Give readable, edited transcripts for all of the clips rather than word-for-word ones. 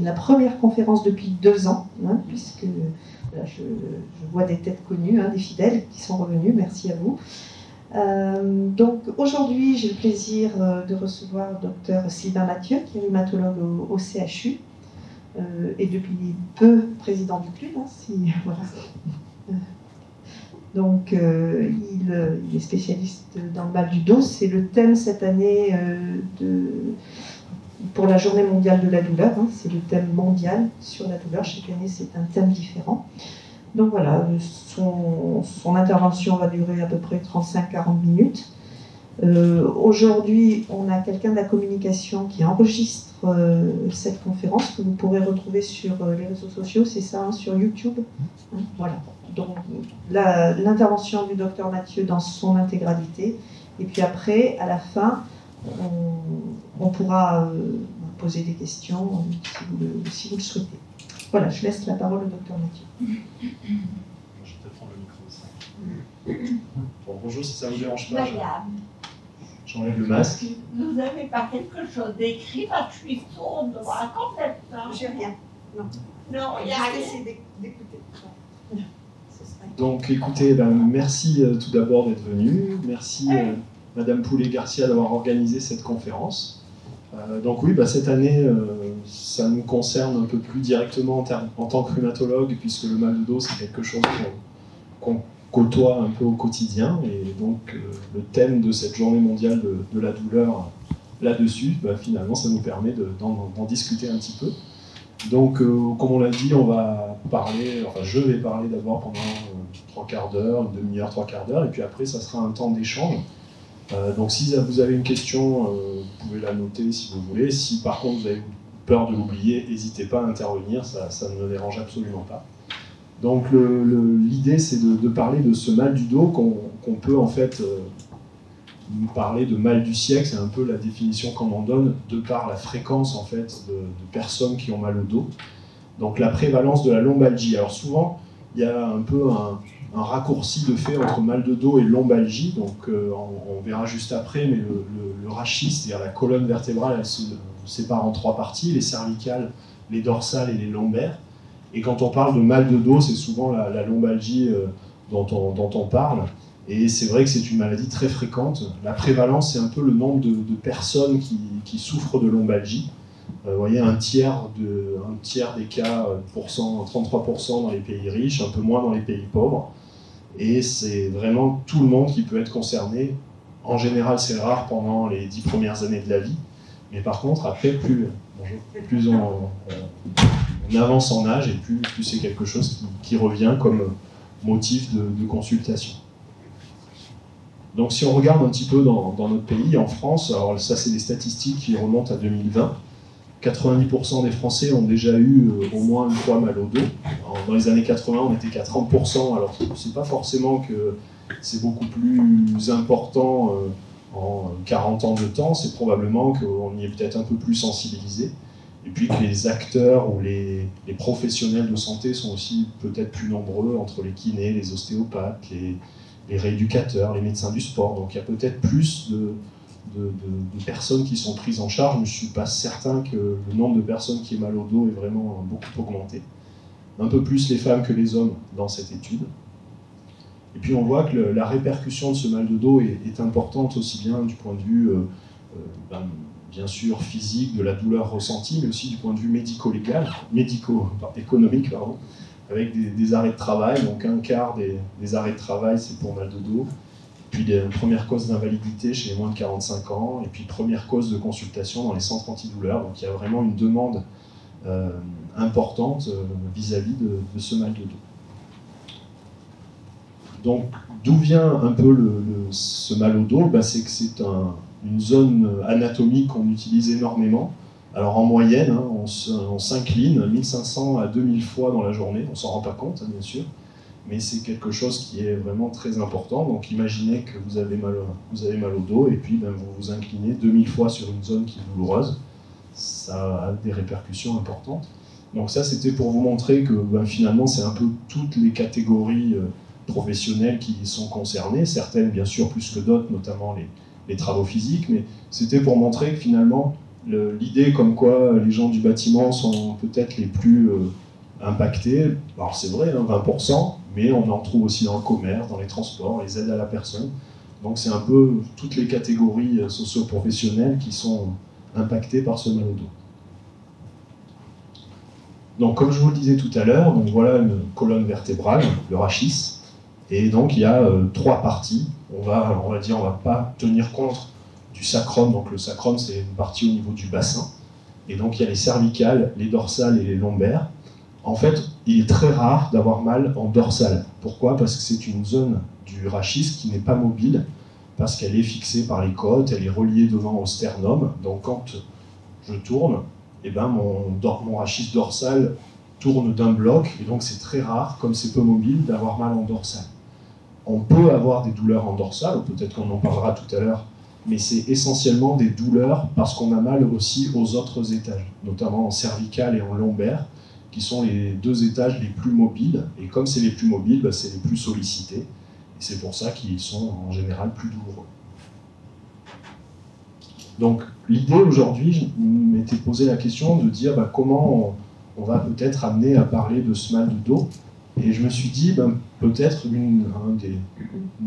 La première conférence depuis 2 ans, hein, puisque là, je vois des têtes connues, hein, des fidèles qui sont revenus, merci à vous. Donc aujourd'hui, j'ai le plaisir de recevoir le docteur Sylvain Mathieu, qui est rhumatologue au CHU, et depuis peu président du club. Hein, voilà. Donc il est spécialiste dans le mal du dos. C'est le thème cette année pour la journée mondiale de la douleur. Hein, c'est le thème mondial sur la douleur. Chaque année, c'est un thème différent. Donc voilà, son intervention va durer à peu près 35-40 minutes. Aujourd'hui, on a quelqu'un de la communication qui enregistre cette conférence que vous pourrez retrouver sur les réseaux sociaux, c'est ça, hein, sur YouTube. Hein, voilà. Donc l'intervention du docteur Mathieu dans son intégralité. Et puis après, à la fin, on pourra poser des questions si vous le souhaitez. Voilà, je laisse la parole au docteur Mathieu. Je vais peut-être prendre le micro aussi. Bon, bonjour, si ça ne vous dérange pas, j'enlève le masque. Vous n'avez pas quelque chose d'écrit parce que je suis sourde, complètement. J'ai rien. Non. Non, il y a rien. Essayer d'écouter. Donc écoutez, merci tout d'abord d'être venu. Merci Madame Poulet-Garcia d'avoir organisé cette conférence. Donc oui, cette année, ça nous concerne un peu plus directement en tant que rhumatologue, puisque le mal de dos, c'est quelque chose qu'on côtoie un peu au quotidien. Et donc le thème de cette journée mondiale de la douleur là-dessus, finalement, ça nous permet d'en discuter un petit peu. Donc, comme on l'a dit, on va parler, enfin je vais parler d'abord pendant 3 quarts d'heure, une demi-heure, 3 quarts d'heure, et puis après, ça sera un temps d'échange. Donc si vous avez une question, vous pouvez la noter si vous voulez. Si par contre vous avez peur de l'oublier, n'hésitez pas à intervenir, ça ne me dérange absolument pas. Donc l'idée c'est de parler de ce mal du dos qu'on peut en fait nous parler de mal du siècle, c'est un peu la définition qu'on en donne de par la fréquence en fait de personnes qui ont mal au dos. Donc la prévalence de la lombalgie. Alors souvent il y a un peu un raccourci de fait entre mal de dos et lombalgie, donc on verra juste après, mais le rachis, c'est-à-dire la colonne vertébrale, elle se sépare en 3 parties, les cervicales, les dorsales et les lombaires. Et quand on parle de mal de dos, c'est souvent la lombalgie dont on parle. Et c'est vrai que c'est une maladie très fréquente. La prévalence, c'est un peu le nombre de personnes qui souffrent de lombalgie. Vous voyez, un tiers des cas, 33% dans les pays riches, un peu moins dans les pays pauvres. Et c'est vraiment tout le monde qui peut être concerné. En général, c'est rare pendant les 10 premières années de la vie. Mais par contre, après, plus on avance en âge et plus c'est quelque chose qui revient comme motif de consultation. Donc si on regarde un petit peu dans notre pays, en France, alors ça c'est des statistiques qui remontent à 2020, 90% des Français ont déjà eu au moins une fois mal au dos. Dans les années 80, on était qu'à 30%, alors c'est pas forcément que c'est beaucoup plus important en 40 ans de temps, c'est probablement qu'on y est peut-être un peu plus sensibilisé, et puis que les acteurs ou les professionnels de santé sont aussi peut-être plus nombreux, entre les kinés, les ostéopathes, les rééducateurs, les médecins du sport, donc il y a peut-être plus de personnes qui sont prises en charge, mais je ne suis pas certain que le nombre de personnes qui ont mal au dos est vraiment beaucoup augmenté. Un peu plus les femmes que les hommes dans cette étude. Et puis on voit que la répercussion de ce mal de dos est importante aussi bien du point de vue, bien sûr, physique, de la douleur ressentie, mais aussi du point de vue économique, avec des arrêts de travail. Donc un quart des arrêts de travail, c'est pour mal de dos. Puis les premières causes d'invalidité chez les moins de 45 ans, et puis première cause de consultation dans les centres antidouleurs. Donc il y a vraiment une demande importante vis-à-vis de ce mal de dos. Donc d'où vient un peu ce mal au dos? C'est que c'est une zone anatomique qu'on utilise énormément. Alors en moyenne, hein, on s'incline 1500 à 2000 fois dans la journée, on s'en rend pas compte, hein, bien sûr. Mais c'est quelque chose qui est vraiment très important. Donc imaginez que vous avez mal au dos et puis vous vous inclinez 2000 fois sur une zone qui est douloureuse. Ça a des répercussions importantes. Donc ça, c'était pour vous montrer que finalement, c'est un peu toutes les catégories professionnelles qui sont concernées. Certaines, bien sûr, plus que d'autres, notamment les travaux physiques. Mais c'était pour montrer que finalement, l'idée comme quoi les gens du bâtiment sont peut-être les plus impactés, alors c'est vrai, hein, 20%, mais on en trouve aussi dans le commerce, dans les transports, les aides à la personne. Donc c'est un peu toutes les catégories socio-professionnelles qui sont impactées par ce mal au dos. Donc comme je vous le disais tout à l'heure, donc voilà une colonne vertébrale, le rachis, et donc il y a 3 parties. On va pas tenir compte du sacrum, donc le sacrum c'est une partie au niveau du bassin, et donc il y a les cervicales, les dorsales et les lombaires. En fait, il est très rare d'avoir mal en dorsale. Pourquoi? Parce que c'est une zone du rachis qui n'est pas mobile, parce qu'elle est fixée par les côtes, elle est reliée devant au sternum, donc quand je tourne, eh ben mon rachis dorsal tourne d'un bloc, et donc c'est très rare, comme c'est peu mobile, d'avoir mal en dorsale. On peut avoir des douleurs en dorsale, ou peut-être qu'on en parlera tout à l'heure, mais c'est essentiellement des douleurs parce qu'on a mal aussi aux autres étages, notamment en cervical et en lombaire, qui sont les 2 étages les plus mobiles, et comme c'est les plus mobiles, bah, c'est les plus sollicités, et c'est pour ça qu'ils sont en général plus douloureux. Donc l'idée aujourd'hui, je m'étais posé la question de dire bah, comment on va peut-être amener à parler de ce mal de dos, et je me suis dit peut-être une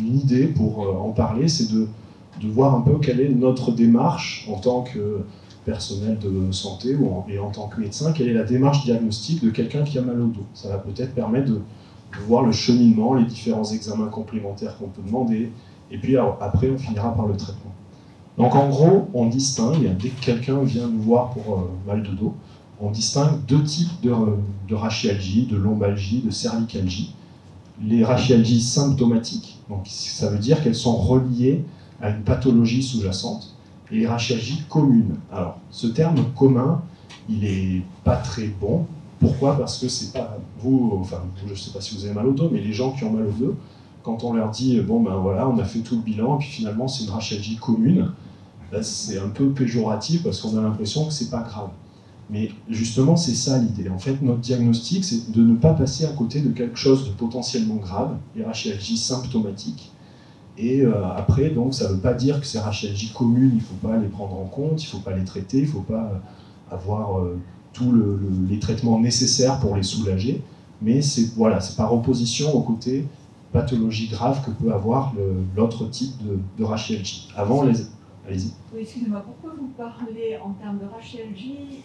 idée pour en parler, c'est de voir un peu quelle est notre démarche en tant que personnel de santé et en tant que médecin, quelle est la démarche diagnostique de quelqu'un qui a mal au dos. Ça va peut-être permettre de voir le cheminement, les différents examens complémentaires qu'on peut demander, et puis après on finira par le traitement. Donc en gros, on distingue, dès que quelqu'un vient nous voir pour mal de dos, on distingue 2 types de rachialgie, de lombalgie, de cervicalgie. Les rachialgies symptomatiques, donc ça veut dire qu'elles sont reliées à une pathologie sous-jacente, et les rachialgies communes. Alors, ce terme commun, il n'est pas très bon. Pourquoi? Parce que c'est pas vous, je ne sais pas si vous avez mal au dos, mais les gens qui ont mal au dos, quand on leur dit bon ben voilà, on a fait tout le bilan, et puis finalement c'est une rachialgie commune, ben, c'est un peu péjoratif parce qu'on a l'impression que c'est pas grave. Mais justement, c'est ça l'idée. En fait, notre diagnostic, c'est de ne pas passer à côté de quelque chose de potentiellement grave, les rachialgies symptomatiques. Et après, donc, ça ne veut pas dire que ces rachialgies communes, il ne faut pas les prendre en compte, il ne faut pas les traiter, il ne faut pas avoir tous les traitements nécessaires pour les soulager. Mais c'est par opposition au côté pathologie grave que peut avoir l'autre type de rachialgie. Allez-y. Oui, excusez-moi, pourquoi vous parlez en termes de rachialgie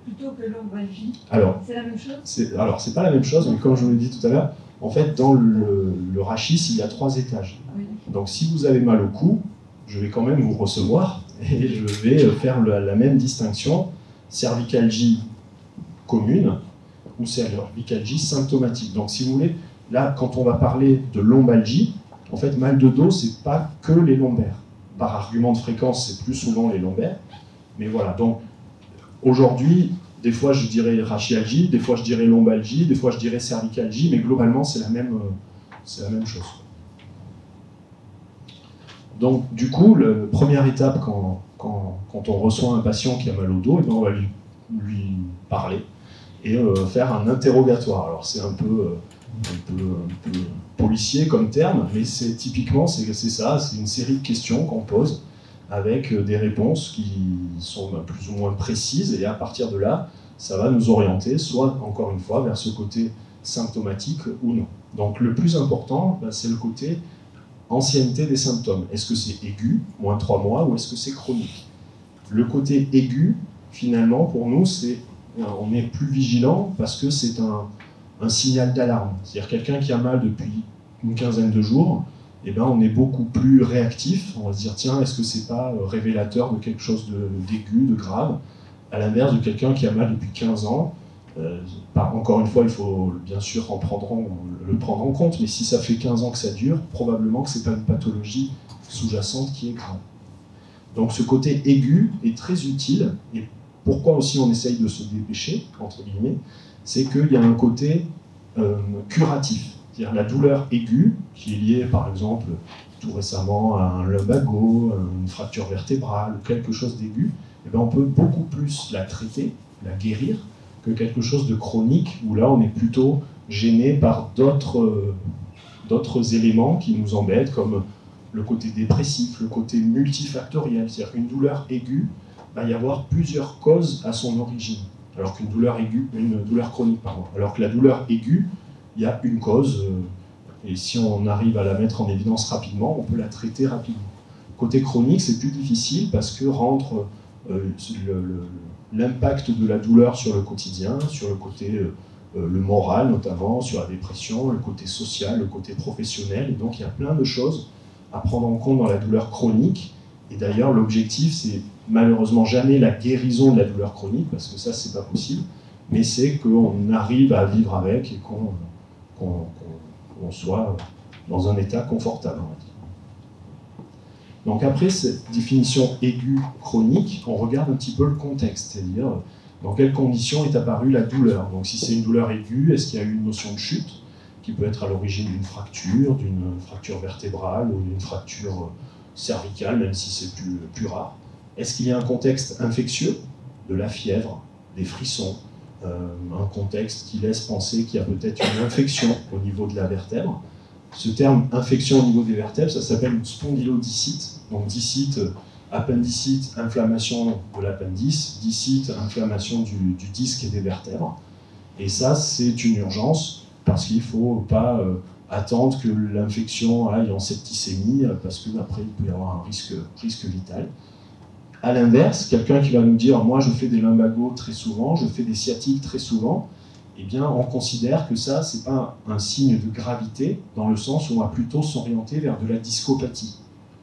plutôt que lombalgie? Alors, c'est la même chose? Alors, c'est pas la même chose, mais comme je vous l'ai dit tout à l'heure, en fait, dans le rachis, il y a 3 étages. Oui. Donc, si vous avez mal au cou, je vais quand même vous recevoir et je vais faire la même distinction, cervicalgie commune ou cervicalgie symptomatique. Donc, si vous voulez, là, quand on va parler de lombalgie, en fait, mal de dos, c'est pas que les lombaires. Par argument de fréquence, c'est plus souvent les lombaires. Mais voilà, donc aujourd'hui, des fois je dirais rachialgie, des fois je dirais lombalgie, des fois je dirais cervicalgie, mais globalement c'est la même chose. Donc du coup, la première étape quand on reçoit un patient qui a mal au dos, on va lui parler et faire un interrogatoire. Alors c'est un peu policier comme terme, mais typiquement c'est ça, c'est une série de questions qu'on pose avec des réponses qui sont plus ou moins précises, et à partir de là, ça va nous orienter, soit encore une fois, vers ce côté symptomatique ou non. Donc le plus important, c'est le côté ancienneté des symptômes. Est-ce que c'est aigu, moins 3 mois, ou est-ce que c'est chronique? Le côté aigu, finalement, pour nous, on est plus vigilant parce que c'est un signal d'alarme. C'est-à-dire quelqu'un qui a mal depuis une quinzaine de jours, eh ben, on est beaucoup plus réactif. On va se dire, tiens, est-ce que c'est pas révélateur de quelque chose d'aigu, de grave? À l'inverse de quelqu'un qui a mal depuis 15 ans, encore une fois, il faut bien sûr le prendre en compte, mais si ça fait 15 ans que ça dure, probablement que c'est pas une pathologie sous-jacente qui est grave. Donc ce côté aigu est très utile, et pourquoi aussi on essaye de se dépêcher, entre guillemets, c'est qu'il y a un côté curatif. C'est-à-dire la douleur aiguë, qui est liée par exemple tout récemment à un lumbago, une fracture vertébrale, ou quelque chose d'aigu, eh bien, on peut beaucoup plus la traiter, la guérir, que quelque chose de chronique, où là on est plutôt gêné par d'autres éléments qui nous embêtent, comme le côté dépressif, le côté multifactoriel. C'est-à-dire qu'une douleur aiguë va y avoir plusieurs causes à son origine, alors qu'une douleur aiguë, une douleur chronique, pardon. Alors que la douleur aiguë, il y a une cause, et si on arrive à la mettre en évidence rapidement, on peut la traiter rapidement. Côté chronique, c'est plus difficile parce que rendre l'impact de la douleur sur le quotidien, sur le côté le moral notamment, sur la dépression, le côté social, le côté professionnel, et donc il y a plein de choses à prendre en compte dans la douleur chronique. Et d'ailleurs, l'objectif, c'est malheureusement jamais la guérison de la douleur chronique, parce que ça, c'est pas possible, mais c'est qu'on arrive à vivre avec et qu'on soit dans un état confortable, on va dire. Donc après cette définition aiguë chronique, on regarde un petit peu le contexte, c'est-à-dire dans quelles conditions est apparue la douleur. Donc si c'est une douleur aiguë, est-ce qu'il y a eu une notion de chute qui peut être à l'origine d'une fracture vertébrale ou d'une fracture cervicale, même si c'est plus rare. Est-ce qu'il y a un contexte infectieux, de la fièvre, des frissons, un contexte qui laisse penser qu'il y a peut-être une infection au niveau de la vertèbre. Ce terme infection au niveau des vertèbres, ça s'appelle une spondylodicite. Donc dicite, appendicite, inflammation de l'appendice, dicite, inflammation du disque et des vertèbres. Et ça, c'est une urgence parce qu'il ne faut pas attendre que l'infection aille en septicémie parce qu'après, il peut y avoir un risque vital. À l'inverse, quelqu'un qui va nous dire « moi, je fais des lumbagos très souvent, je fais des sciatiques très souvent », eh bien, on considère que ça, ce n'est pas un signe de gravité, dans le sens où on va plutôt s'orienter vers de la discopathie.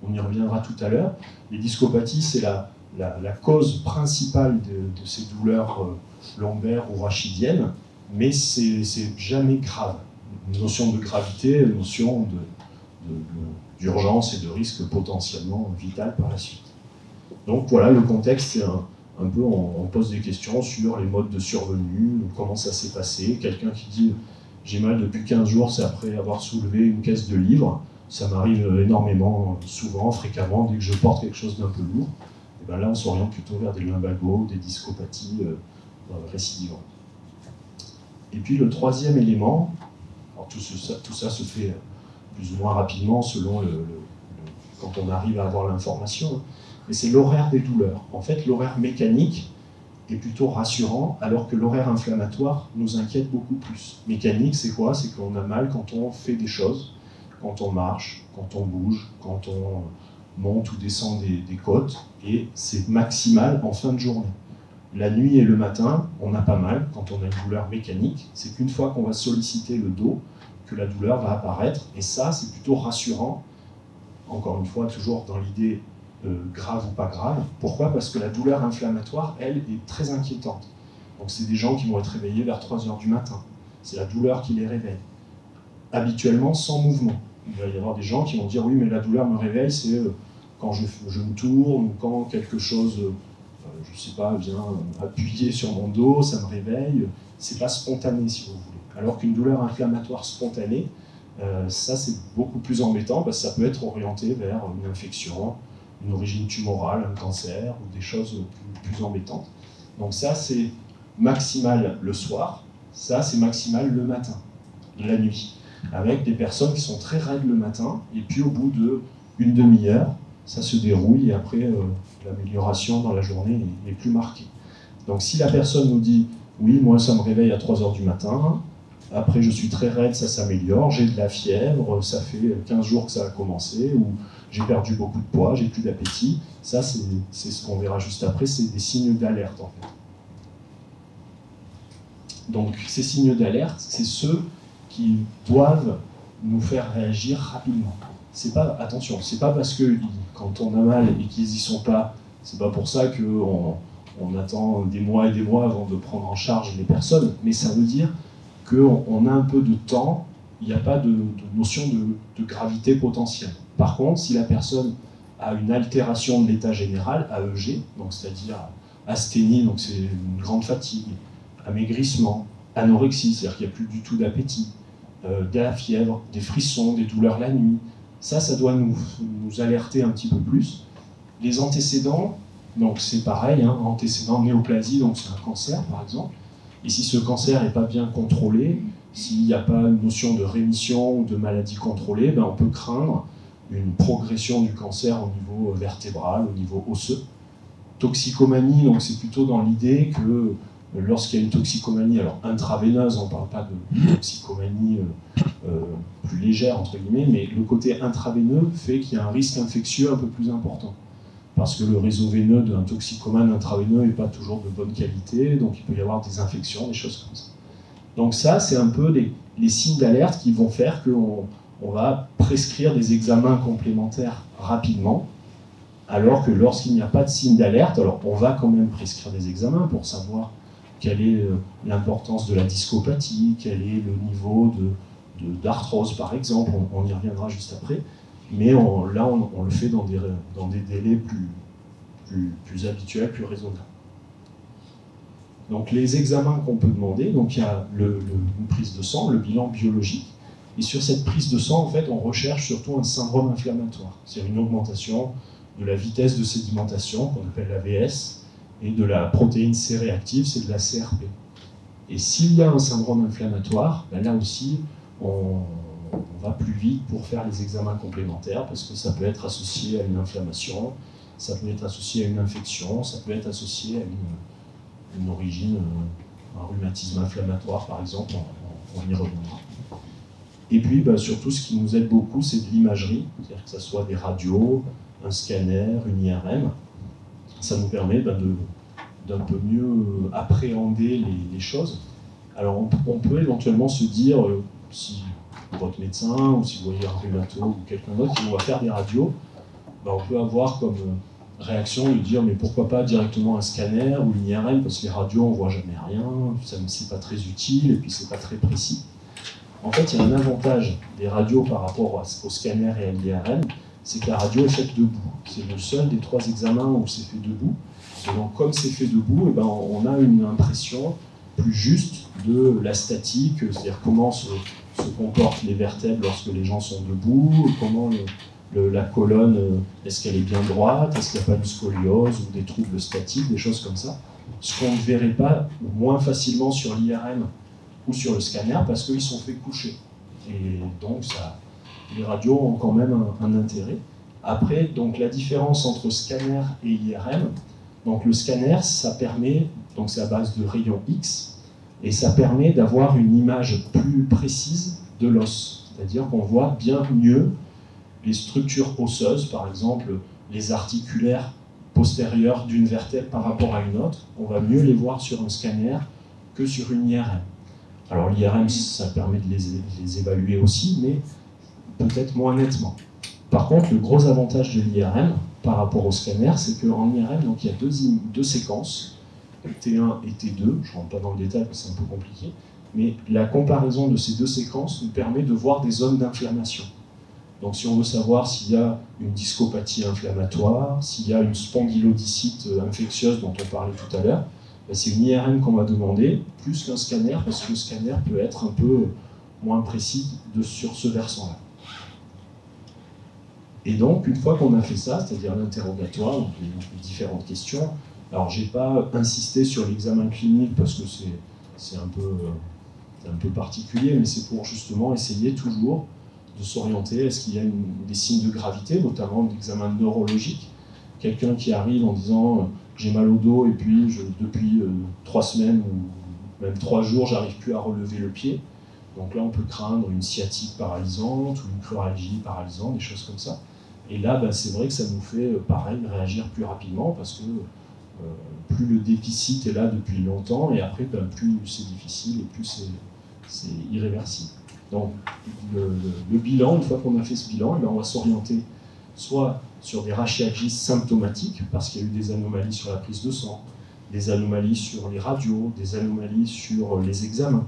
On y reviendra tout à l'heure. Les discopathies, c'est la cause principale de ces douleurs lombaires ou rachidiennes, mais c'est jamais grave. Une notion de gravité, une notion d'urgence et de risque potentiellement vital par la suite. Donc voilà, le contexte, c'est un peu, on pose des questions sur les modes de survenue, comment ça s'est passé. Quelqu'un qui dit « j'ai mal depuis 15 jours, c'est après avoir soulevé une caisse de livres », ça m'arrive énormément, souvent, fréquemment, dès que je porte quelque chose d'un peu lourd. Et bien là, on s'oriente plutôt vers des lumbagos, des discopathies récidivantes. Et puis le troisième élément, alors tout ça se fait plus ou moins rapidement selon quand on arrive à avoir l'information, mais c'est l'horaire des douleurs. En fait, l'horaire mécanique est plutôt rassurant, alors que l'horaire inflammatoire nous inquiète beaucoup plus. Mécanique, c'est quoi? C'est qu'on a mal quand on fait des choses, quand on marche, quand on bouge, quand on monte ou descend des côtes, et c'est maximal en fin de journée. La nuit et le matin, on n'a pas mal quand on a une douleur mécanique. C'est qu'une fois qu'on va solliciter le dos, que la douleur va apparaître, et ça, c'est plutôt rassurant. Encore une fois, toujours dans l'idée grave ou pas grave. Pourquoi? Parce que la douleur inflammatoire, elle, est très inquiétante. Donc c'est des gens qui vont être réveillés vers 3 h du matin. C'est la douleur qui les réveille. Habituellement, sans mouvement. Il va y avoir des gens qui vont dire « oui, mais la douleur me réveille, c'est quand je me tourne, ou quand quelque chose, je ne sais pas, vient appuyer sur mon dos, ça me réveille. » C'est pas spontané, si vous voulez. Alors qu'une douleur inflammatoire spontanée, ça c'est beaucoup plus embêtant, parce que ça peut être orienté vers une infection, une origine tumorale, un cancer, ou des choses plus embêtantes. Donc ça, c'est maximal le soir, ça, c'est maximal le matin, la nuit, avec des personnes qui sont très raides le matin, et puis au bout d'une demi-heure, ça se dérouille, et après, l'amélioration dans la journée est plus marquée. Donc si la personne nous dit « oui, moi, ça me réveille à 3 h du matin, après je suis très raide, ça s'améliore, j'ai de la fièvre, ça fait 15 jours que ça a commencé, ou j'ai perdu beaucoup de poids, j'ai plus d'appétit », ça c'est ce qu'on verra juste après, c'est des signes d'alerte en fait. Donc ces signes d'alerte, c'est ceux qui doivent nous faire réagir rapidement. Attention, c'est pas parce que quand on a mal et qu'ils y sont pas, c'est pas pour ça qu'on attend des mois et des mois avant de prendre en charge les personnes, mais ça veut dire qu'on a un peu de temps, il n'y a pas de notion de gravité potentielle. Par contre, si la personne a une altération de l'état général, AEG, donc c'est-à-dire asthénie, donc c'est une grande fatigue, amaigrissement, anorexie, c'est-à-dire qu'il n'y a plus du tout d'appétit, de la fièvre, des frissons, des douleurs la nuit, ça doit nous alerter un petit peu plus. Les antécédents, donc c'est pareil, hein, antécédent néoplasie, donc c'est un cancer par exemple, et si ce cancer n'est pas bien contrôlé, s'il n'y a pas une notion de rémission ou de maladie contrôlée, ben on peut craindre une progression du cancer au niveau vertébral, au niveau osseux. Toxicomanie, donc c'est plutôt dans l'idée que lorsqu'il y a une toxicomanie, alors intraveineuse, on ne parle pas de toxicomanie plus légère, entre guillemets, mais le côté intraveineux fait qu'il y a un risque infectieux un peu plus important. Parce que le réseau veineux d'un toxicomane intraveineux n'est pas toujours de bonne qualité, donc il peut y avoir des infections, des choses comme ça. Donc ça, c'est un peu les signes d'alerte qui vont faire qu'on va prescrire des examens complémentaires rapidement, alors que lorsqu'il n'y a pas de signe d'alerte, alors on va quand même prescrire des examens pour savoir quelle est l'importance de la discopathie, quel est le niveau d'arthrose par exemple, on y reviendra juste après, mais là on le fait dans des délais plus habituels, plus raisonnables. Donc les examens qu'on peut demander, donc il y a une prise de sang, le bilan biologique, et sur cette prise de sang, en fait, on recherche surtout un syndrome inflammatoire, c'est-à-dire une augmentation de la vitesse de sédimentation, qu'on appelle la VS, et de la protéine C réactive, c'est de la CRP. Et s'il y a un syndrome inflammatoire, ben là aussi, on va plus vite pour faire les examens complémentaires, parce que ça peut être associé à une inflammation, ça peut être associé à une infection, ça peut être associé à une origine, un rhumatisme inflammatoire par exemple, on y reviendra. Et puis ben, surtout ce qui nous aide beaucoup, c'est de l'imagerie, c'est-à-dire que ce soit des radios, un scanner, une IRM. Ça nous permet ben, d'un peu mieux appréhender les choses. Alors on peut éventuellement se dire, si votre médecin ou si vous voyez un rhumato ou quelqu'un d'autre qui va faire des radios, ben, on peut avoir comme réaction de dire mais pourquoi pas directement un scanner ou une IRM, parce que les radios on voit jamais rien, c'est pas très utile et puis c'est pas très précis. En fait, il y a un avantage des radios par rapport au scanner et à l'IRM, c'est que la radio est faite debout. C'est le seul des 3 examens où c'est fait debout. Et donc, comme c'est fait debout, eh ben, on a une impression plus juste de la statique, c'est-à-dire comment se comportent les vertèbres lorsque les gens sont debout, comment la colonne, est-ce qu'elle est bien droite, est-ce qu'il n'y a pas de scoliose ou des troubles statiques, des choses comme ça. Ce qu'on ne verrait pas, ou moins facilement sur l'IRM ou sur le scanner, parce qu'ils sont faits coucher. Et donc, les radios ont quand même un intérêt. Après, donc, la différence entre scanner et IRM, donc le scanner, ça permet, donc c'est à base de rayons X, et ça permet d'avoir une image plus précise de l'os. C'est-à-dire qu'on voit bien mieux les structures osseuses, par exemple les articulaires postérieurs d'une vertèbre par rapport à une autre. On va mieux les voir sur un scanner que sur une IRM. Alors l'IRM, ça permet de les évaluer aussi, mais peut-être moins nettement. Par contre, le gros avantage de l'IRM par rapport au scanner, c'est qu'en IRM, donc, il y a deux séquences, T1 et T2, je ne rentre pas dans le détail parce que c'est un peu compliqué, mais la comparaison de ces 2 séquences nous permet de voir des zones d'inflammation. Donc si on veut savoir s'il y a une discopathie inflammatoire, s'il y a une spondylodicite infectieuse dont on parlait tout à l'heure, c'est une IRM qu'on va demander, plus qu'un scanner, parce que le scanner peut être un peu moins précis sur ce versant-là. Et donc, une fois qu'on a fait ça, c'est-à-dire l'interrogatoire, donc les différentes questions, alors j'ai pas insisté sur l'examen clinique parce que c'est un peu particulier, mais c'est pour justement essayer toujours de s'orienter. Est-ce qu'il y a des signes de gravité, notamment d'examen neurologique? Quelqu'un qui arrive en disant j'ai mal au dos et puis depuis 3 semaines ou même 3 jours, j'arrive plus à relever le pied. Donc là, on peut craindre une sciatique paralysante ou une cruralgie paralysante, des choses comme ça. Et là, ben, c'est vrai que ça nous fait, pareil, réagir plus rapidement parce que plus le déficit est là depuis longtemps et après, ben, plus c'est difficile et plus c'est irréversible. Donc, le bilan, une fois qu'on a fait ce bilan, ben, on va s'orienter soit sur des rachialgies symptomatiques, parce qu'il y a eu des anomalies sur la prise de sang, des anomalies sur les radios, des anomalies sur les examens.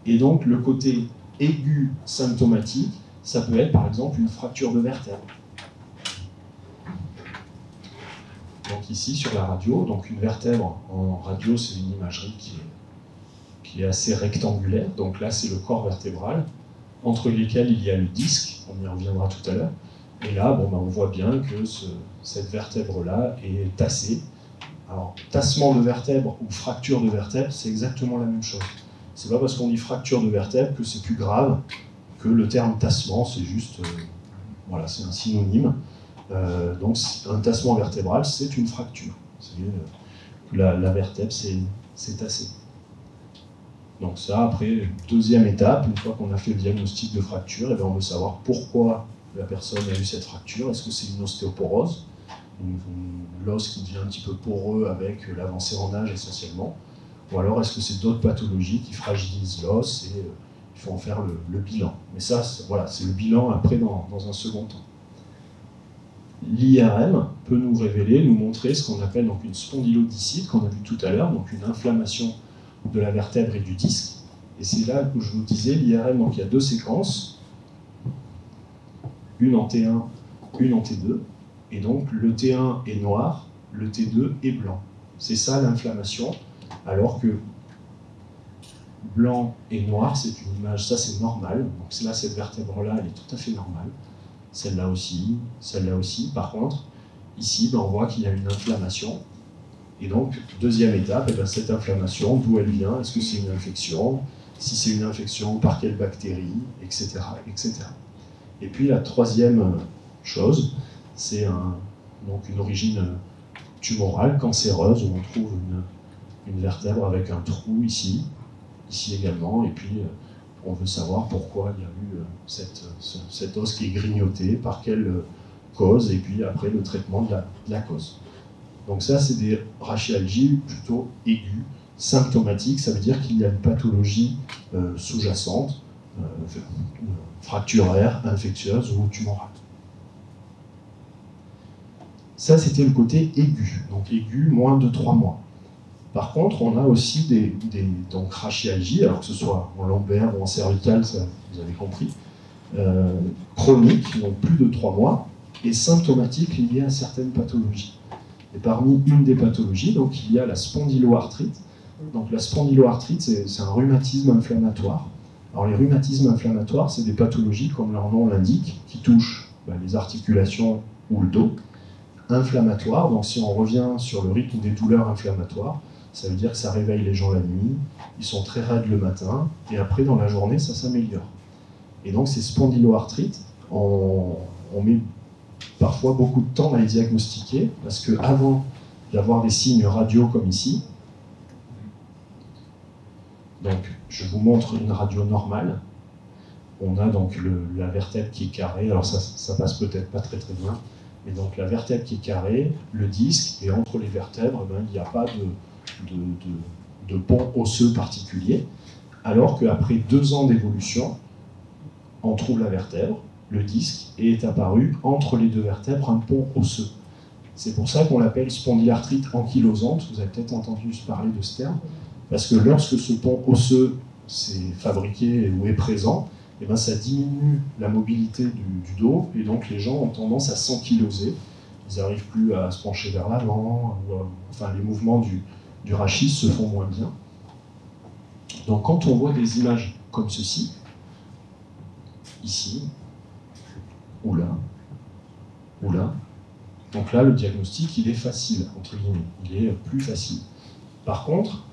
Et donc, le côté aigu symptomatique, ça peut être par exemple une fracture de vertèbre. Donc ici, sur la radio, donc une vertèbre en radio, c'est une imagerie qui est assez rectangulaire. Donc là, c'est le corps vertébral, entre lesquels il y a le disque, on y reviendra tout à l'heure. Et là, bon, ben, on voit bien que cette vertèbre-là est tassée. Alors, tassement de vertèbre ou fracture de vertèbre, c'est exactement la même chose. C'est pas parce qu'on dit fracture de vertèbre que c'est plus grave que le terme tassement, c'est juste, voilà, c'est un synonyme. Donc, un tassement vertébral, c'est une fracture. La vertèbre s'est tassée. Donc ça, après, deuxième étape, une fois qu'on a fait le diagnostic de fracture, on veut savoir pourquoi la personne a eu cette fracture. Est-ce que c'est une ostéoporose, l'os qui devient un petit peu poreux avec l'avancée en âge essentiellement, ou alors est-ce que c'est d'autres pathologies qui fragilisent l'os et il faut en faire le bilan. Mais ça, voilà, c'est le bilan après dans un second temps. L'IRM peut nous révéler, nous montrer ce qu'on appelle donc une spondylodicite, qu'on a vu tout à l'heure, donc une inflammation de la vertèbre et du disque. Et c'est là où je vous disais, l'IRM, donc il y a deux séquences, une en T1, une en T2, et donc le T1 est noir, le T2 est blanc. C'est ça l'inflammation, alors que blanc et noir, c'est une image, ça c'est normal, donc là, cette vertèbre-là, elle est tout à fait normale. Celle-là aussi, celle-là aussi. Par contre, ici, on voit qu'il y a une inflammation. Et donc, deuxième étape, cette inflammation, d'où elle vient, est-ce que c'est une infection? Si c'est une infection, par quelle bactérie, etc., etc. Et puis la troisième chose, c'est donc une origine tumorale, cancéreuse, où on trouve une vertèbre avec un trou ici également, et puis on veut savoir pourquoi il y a eu cet os qui est grignoté, par quelle cause, et puis après le traitement de la cause. Donc ça, c'est des rachialgies plutôt aiguës, symptomatiques, ça veut dire qu'il y a une pathologie sous-jacente, fracturaire, infectieuse ou tumorale. Ça, c'était le côté aigu, donc aigu, moins de 3 mois. Par contre, on a aussi des rachialgies, alors que ce soit en lombaire ou en cervical, ça, vous avez compris, chroniques, donc plus de 3 mois, et symptomatiques liées à certaines pathologies. Et parmi une des pathologies, donc, il y a la spondyloarthrite. Donc la spondyloarthrite, c'est un rhumatisme inflammatoire. Alors les rhumatismes inflammatoires, c'est des pathologies, comme leur nom l'indique, qui touchent les articulations ou le dos. Inflammatoires, donc si on revient sur le rythme des douleurs inflammatoires, ça veut dire que ça réveille les gens la nuit, ils sont très raides le matin, et après dans la journée, ça s'améliore. Et donc ces spondyloarthrites, on met parfois beaucoup de temps à les diagnostiquer, parce qu'avant d'avoir des signes radio comme ici, donc je vous montre une radio normale, on a donc la vertèbre qui est carrée, alors ça passe peut-être pas très très bien, mais donc la vertèbre qui est carrée, le disque, et entre les vertèbres, il n'y a pas de pont osseux particulier, alors qu'après 2 ans d'évolution, on trouve la vertèbre, le disque, et est apparu entre les 2 vertèbres un pont osseux. C'est pour ça qu'on l'appelle spondylarthrite ankylosante, vous avez peut-être entendu parler de ce terme, parce que lorsque ce pont osseux s'est fabriqué ou est présent, et ça diminue la mobilité du dos, et donc les gens ont tendance à s'ankyloser. Ils n'arrivent plus à se pencher vers l'avant, enfin les mouvements du rachis se font moins bien. Donc quand on voit des images comme ceci, ici, ou là, donc là le diagnostic il est facile, entre guillemets, il est plus facile. Par contre,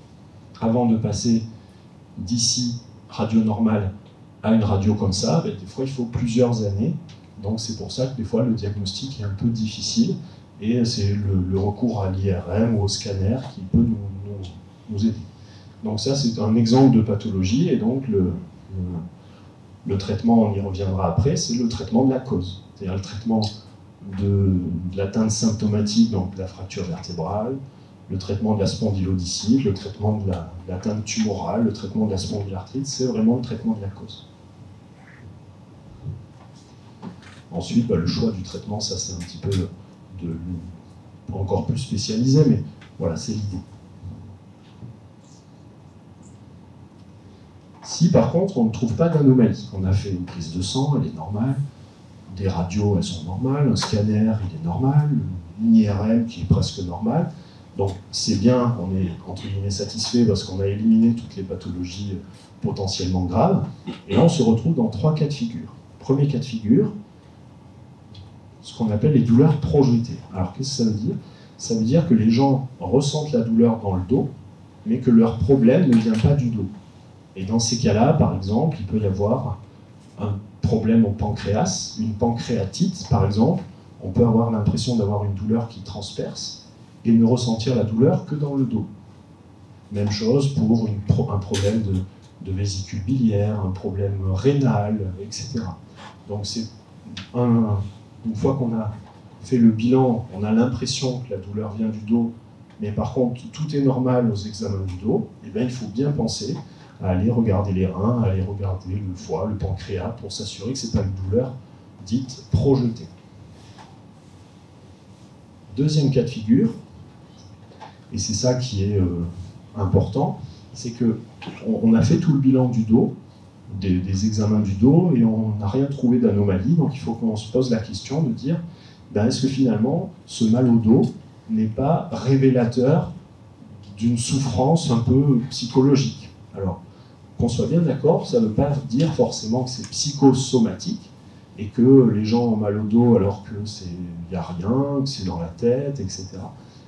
avant de passer d'ici radio normale à une radio comme ça, des fois il faut plusieurs années, donc c'est pour ça que des fois le diagnostic est un peu difficile, et c'est le recours à l'IRM ou au scanner qui peut nous aider. Donc ça c'est un exemple de pathologie, et donc le traitement, on y reviendra après, c'est le traitement de la cause, c'est-à-dire le traitement de l'atteinte symptomatique, donc de la fracture vertébrale, le traitement de la spondylodicite, le traitement de l'atteinte tumorale, le traitement de la spondylarthrite, c'est vraiment le traitement de la cause. Ensuite, le choix du traitement, ça c'est un petit peu encore plus spécialisé, mais voilà, c'est l'idée. Si par contre on ne trouve pas d'anomalie, on a fait une prise de sang, elle est normale, des radios, elles sont normales, un scanner, il est normal, une IRM qui est presque normale, donc c'est bien, on est entre guillemets satisfait parce qu'on a éliminé toutes les pathologies potentiellement graves, et là on se retrouve dans 3 cas de figure. Premier cas de figure, ce qu'on appelle les douleurs projetées. Alors qu'est-ce que ça veut dire? Ça veut dire que les gens ressentent la douleur dans le dos, mais que leur problème ne vient pas du dos. Et dans ces cas-là, par exemple, il peut y avoir un problème au pancréas, une pancréatite par exemple, on peut avoir l'impression d'avoir une douleur qui transperce, et ne ressentir la douleur que dans le dos. Même chose pour un problème de vésicule biliaire, un problème rénal, etc. Donc c'est une fois qu'on a fait le bilan, on a l'impression que la douleur vient du dos, mais par contre tout est normal aux examens du dos, et bien il faut bien penser à aller regarder les reins, à aller regarder le foie, le pancréas, pour s'assurer que ce n'est pas une douleur dite projetée. Deuxième cas de figure, et c'est ça qui est important, c'est qu'on a fait tout le bilan du dos, des examens du dos, et on n'a rien trouvé d'anomalie, donc il faut qu'on se pose la question de dire, est-ce que finalement ce mal au dos n'est pas révélateur d'une souffrance un peu psychologique? Alors, qu'on soit bien d'accord, ça ne veut pas dire forcément que c'est psychosomatique, et que les gens ont mal au dos alors qu'il n'y a rien, que c'est dans la tête, etc.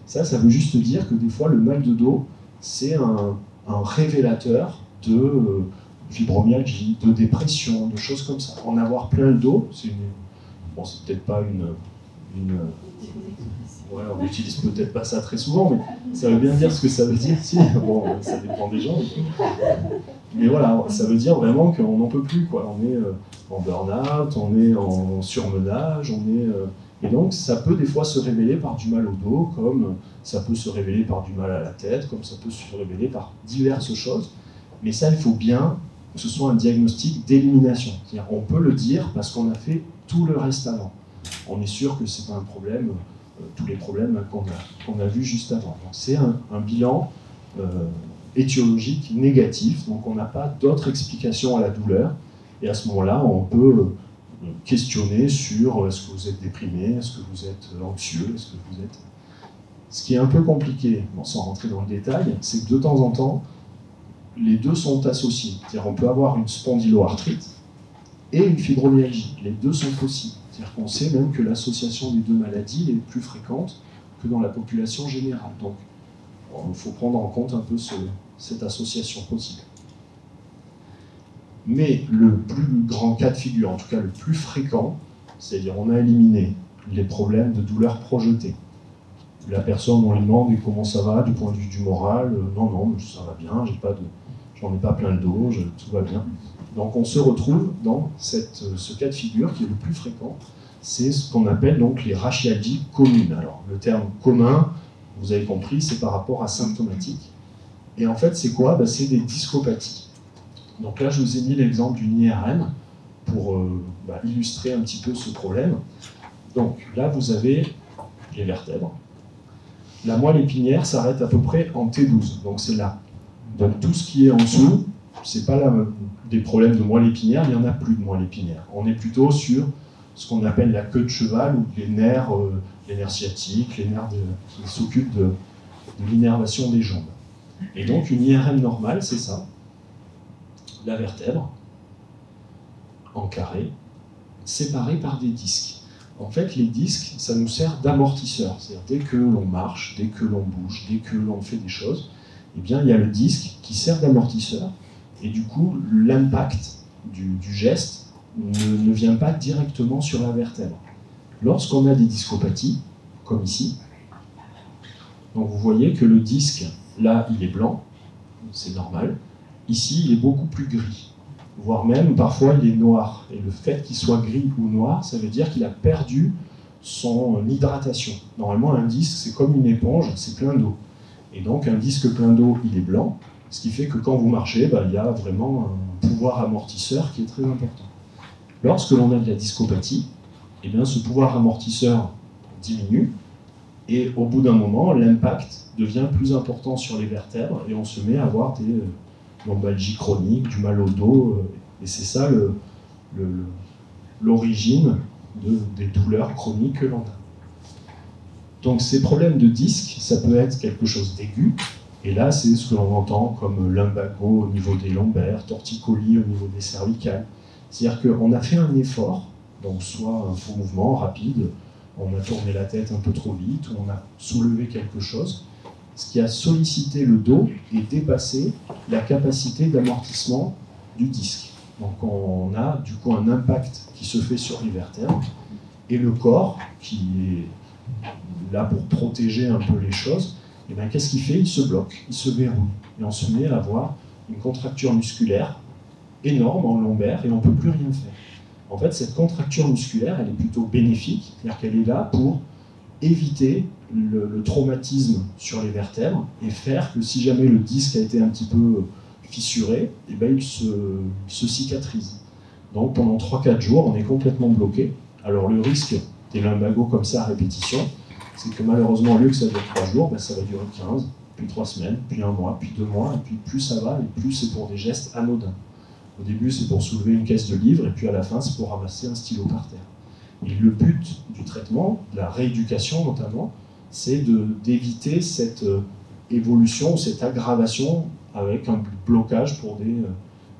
Ça veut juste dire que des fois le mal de dos, c'est un révélateur de fibromyalgie, de dépression, de choses comme ça. En avoir plein le dos, c'est peut-être pas ouais, on n'utilise peut-être pas ça très souvent, mais ça veut bien dire ce que ça veut dire. Si, bon, ça dépend des gens. Mais voilà, ça veut dire vraiment qu'on n'en peut plus, quoi. On est en burn-out, on est en surmenage, et donc ça peut des fois se révéler par du mal au dos, comme ça peut se révéler par du mal à la tête, comme ça peut se révéler par diverses choses. Mais ça, il faut bien que ce soit un diagnostic d'élimination. C'est-à-dire, on peut le dire parce qu'on a fait tout le reste avant. On est sûr que c'est pas un problème, tous les problèmes qu'on a vus juste avant. Donc c'est un bilan étiologique négatif, donc on n'a pas d'autre explication à la douleur, et à ce moment-là, on peut questionner sur est-ce que vous êtes déprimé, est-ce que vous êtes anxieux, est-ce que vous êtes... Ce qui est un peu compliqué, sans rentrer dans le détail, c'est que de temps en temps, les deux sont associés. C'est-à-dire on peut avoir une spondyloarthrite et une fibromyalgie. Les deux sont possibles. C'est-à-dire qu'on sait même que l'association des deux maladies est plus fréquente que dans la population générale. Donc, il faut prendre en compte un peu cette association possible. Mais le plus grand cas de figure, en tout cas le plus fréquent, c'est-à-dire on a éliminé les problèmes de douleur projetée. La personne, on lui demande comment ça va du point de vue du moral, non, ça va bien, j'en ai pas plein le dos, tout va bien. Donc on se retrouve dans ce cas de figure qui est le plus fréquent, c'est ce qu'on appelle donc les rachialgies communes. Alors le terme commun, vous avez compris, c'est par rapport à symptomatique. Et en fait, c'est quoi? C'est des discopathies. Donc là, je vous ai mis l'exemple d'une IRM pour illustrer un petit peu ce problème. Donc là, vous avez les vertèbres. La moelle épinière s'arrête à peu près en T12, donc c'est là. Donc tout ce qui est en dessous, c'est pas des problèmes de moelle épinière, il n'y en a plus de moelle épinière. On est plutôt sur ce qu'on appelle la queue de cheval, ou les nerfs sciatiques, les nerfs qui s'occupent de l'innervation des jambes. Et donc une IRM normale, c'est ça. La vertèbre, en carré, séparée par des disques. En fait, les disques, ça nous sert d'amortisseur. C'est-à-dire, dès que l'on marche, dès que l'on bouge, dès que l'on fait des choses, eh bien, il y a le disque qui sert d'amortisseur. Et du coup, l'impact du geste ne vient pas directement sur la vertèbre. Lorsqu'on a des discopathies, comme ici, donc vous voyez que le disque, là, il est blanc, c'est normal. Ici, il est beaucoup plus gris, voire même, parfois, il est noir. Et le fait qu'il soit gris ou noir, ça veut dire qu'il a perdu son hydratation. Normalement, un disque, c'est comme une éponge, c'est plein d'eau. Et donc, un disque plein d'eau, il est blanc, ce qui fait que quand vous marchez, il y a vraiment un pouvoir amortisseur qui est très important. Lorsque l'on a de la discopathie, eh bien, ce pouvoir amortisseur diminue, et au bout d'un moment, l'impact devient plus important sur les vertèbres, et on se met à avoir des lombalgies chroniques, du mal au dos, et c'est ça l'origine des douleurs chroniques que l'on a. Donc ces problèmes de disque, ça peut être quelque chose d'aigu, et là c'est ce que l'on entend comme lumbago au niveau des lombaires, torticolis au niveau des cervicales. C'est-à-dire qu'on a fait un effort, donc soit un faux mouvement rapide, on a tourné la tête un peu trop vite, ou on a soulevé quelque chose, ce qui a sollicité le dos et dépassé la capacité d'amortissement du disque. Donc on a du coup un impact qui se fait sur les vertèbres, et le corps, qui est là pour protéger un peu les choses, et bien qu'est-ce qu'il fait? Il se bloque, il se verrouille. Et on se met à avoir une contracture musculaire énorme en lombaire et on ne peut plus rien faire. En fait, cette contracture musculaire, elle est plutôt bénéfique, c'est-à-dire qu'elle est là pour éviter le traumatisme sur les vertèbres et faire que si jamais le disque a été un petit peu fissuré, et ben il se cicatrise. Donc pendant 3-4 jours, on est complètement bloqué. Alors le risque des lumbagos comme ça à répétition, c'est que malheureusement, au lieu que ça dure 3 jours, ben ça va durer 15, puis 3 semaines, puis 1 mois, puis 2 mois, et puis plus ça va, et plus c'est pour des gestes anodins. Au début, c'est pour soulever une caisse de livres, et puis à la fin, c'est pour ramasser un stylo par terre. Et le but du traitement, de la rééducation notamment, c'est d'éviter cette évolution, cette aggravation avec un blocage pour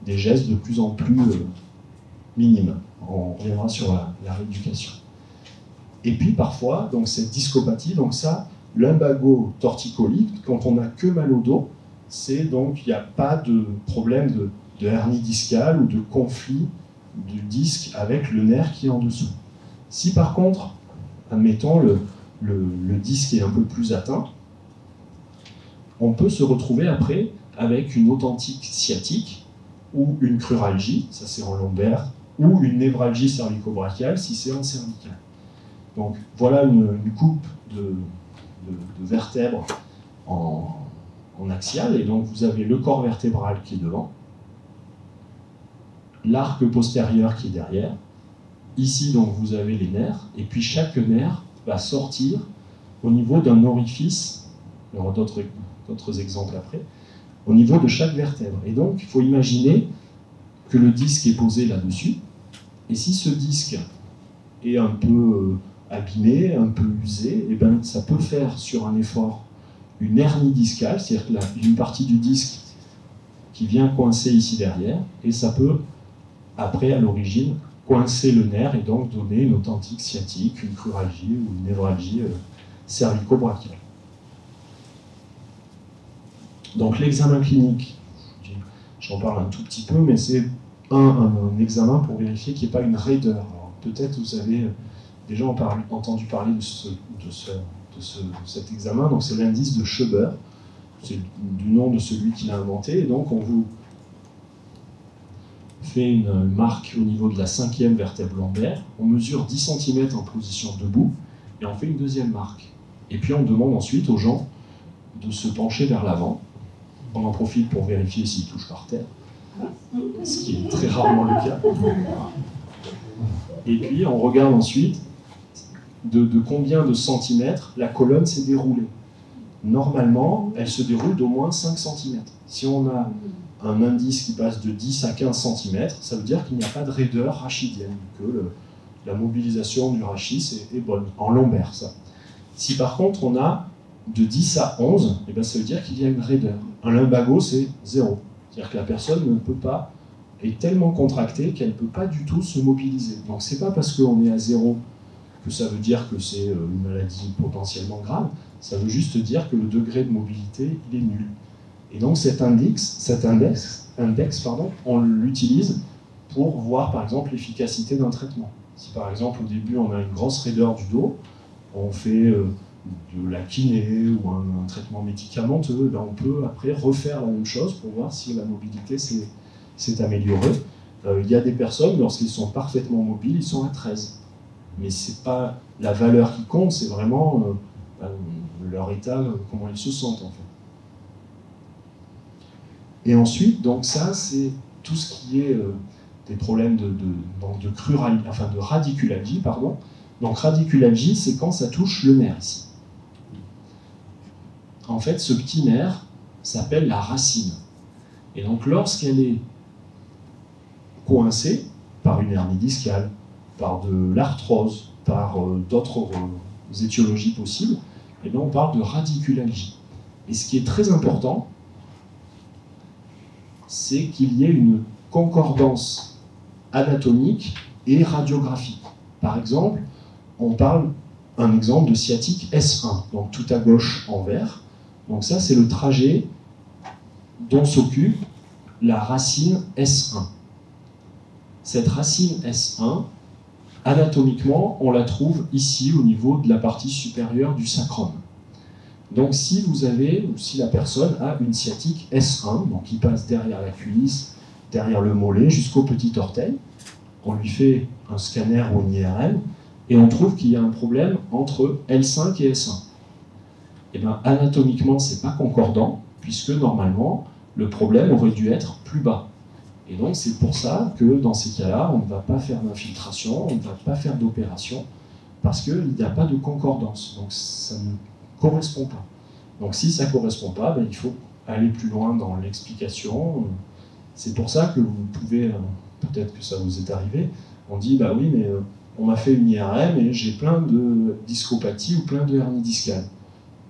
des gestes de plus en plus minimes. On reviendra sur la rééducation. Et puis parfois, donc cette discopathie, donc ça, lumbago-torticolis, quand on n'a que mal au dos, c'est donc il n'y a pas de problème de hernie discale ou de conflit du disque avec le nerf qui est en dessous. Si par contre, admettons, le disque est un peu plus atteint, on peut se retrouver après avec une authentique sciatique ou une cruralgie, ça c'est en lombaire, ou une névralgie cervico-brachiale si c'est en cervical. Donc voilà une coupe de vertèbres en axial, et donc vous avez le corps vertébral qui est devant, l'arc postérieur qui est derrière. Ici, donc, vous avez les nerfs, et puis chaque nerf va sortir au niveau d'un orifice, il y aura d'autres exemples après, au niveau de chaque vertèbre. Et donc, il faut imaginer que le disque est posé là-dessus, et si ce disque est un peu abîmé, un peu usé, et ben, ça peut faire sur un effort une hernie discale, c'est-à-dire une partie du disque qui vient coincer ici derrière, et ça peut, après, à l'origine, coincer le nerf et donc donner une authentique sciatique, une cruralgie ou une névralgie cervico-brachiale. Donc l'examen clinique, j'en parle un tout petit peu, mais c'est un examen pour vérifier qu'il n'y ait pas une raideur. Peut-être vous avez déjà entendu parler de cet examen, donc c'est l'indice de Schober, c'est du nom de celui qui l'a inventé, et donc on vous fait une marque au niveau de la 5e vertèbre lombaire, on mesure 10 cm en position debout, et on fait une deuxième marque. Et puis on demande ensuite aux gens de se pencher vers l'avant. On en profite pour vérifier s'ils touchent par terre, ce qui est très rarement le cas. Et puis on regarde ensuite de combien de centimètres la colonne s'est déroulée. Normalement, elle se déroule d'au moins 5 cm. Si on a un indice qui passe de 10 à 15 cm, ça veut dire qu'il n'y a pas de raideur rachidienne, que la mobilisation du rachis est bonne, en lombaire, ça. Si par contre on a de 10 à 11, eh bien, ça veut dire qu'il y a une raideur. Un lumbago, c'est 0. C'est-à-dire que la personne ne peut pas, est tellement contractée qu'elle ne peut pas du tout se mobiliser. Donc c'est pas parce qu'on est à 0 que ça veut dire que c'est une maladie potentiellement grave, ça veut juste dire que le degré de mobilité, il est nul. Et donc cet index, on l'utilise pour voir par exemple l'efficacité d'un traitement. Si par exemple au début on a une grosse raideur du dos, on fait de la kiné ou un traitement médicamenteux, ben on peut après refaire la même chose pour voir si la mobilité s'est améliorée. Il y a des personnes, lorsqu'ils sont parfaitement mobiles, ils sont à 13. Mais c'est pas la valeur qui compte, c'est vraiment leur état, comment ils se sentent en fait. Et ensuite, donc ça, c'est tout ce qui est des problèmes de radiculalgie, pardon. Donc radiculalgie, c'est quand ça touche le nerf ici. En fait, ce petit nerf s'appelle la racine. Et donc lorsqu'elle est coincée par une hernie discale, par de l'arthrose, par d'autres étiologies possibles, et bien on parle de radiculalgie. Et ce qui est très important, c'est qu'il y ait une concordance anatomique et radiographique. Par exemple, on parle un exemple de sciatique S1, donc tout à gauche en vert. Donc ça, c'est le trajet dont s'occupe la racine S1. Cette racine S1, Anatomiquement, on la trouve ici au niveau de la partie supérieure du sacrum. Donc si vous avez, ou si la personne a une sciatique S1, donc qui passe derrière la cuisse, derrière le mollet, jusqu'au petit orteil, on lui fait un scanner ou une IRM, et on trouve qu'il y a un problème entre L5 et S1. Et bien anatomiquement, c'est pas concordant, puisque normalement, le problème aurait dû être plus bas. Et donc c'est pour ça que dans ces cas-là, on ne va pas faire d'infiltration, on ne va pas faire d'opération, parce qu'il n'y a pas de concordance. Donc ça ne correspond pas. Donc si ça ne correspond pas, ben, il faut aller plus loin dans l'explication. C'est pour ça que vous pouvez, peut-être que ça vous est arrivé, on dit, bah oui, mais on m'a fait une IRM et j'ai plein de discopathie ou plein de hernie discale.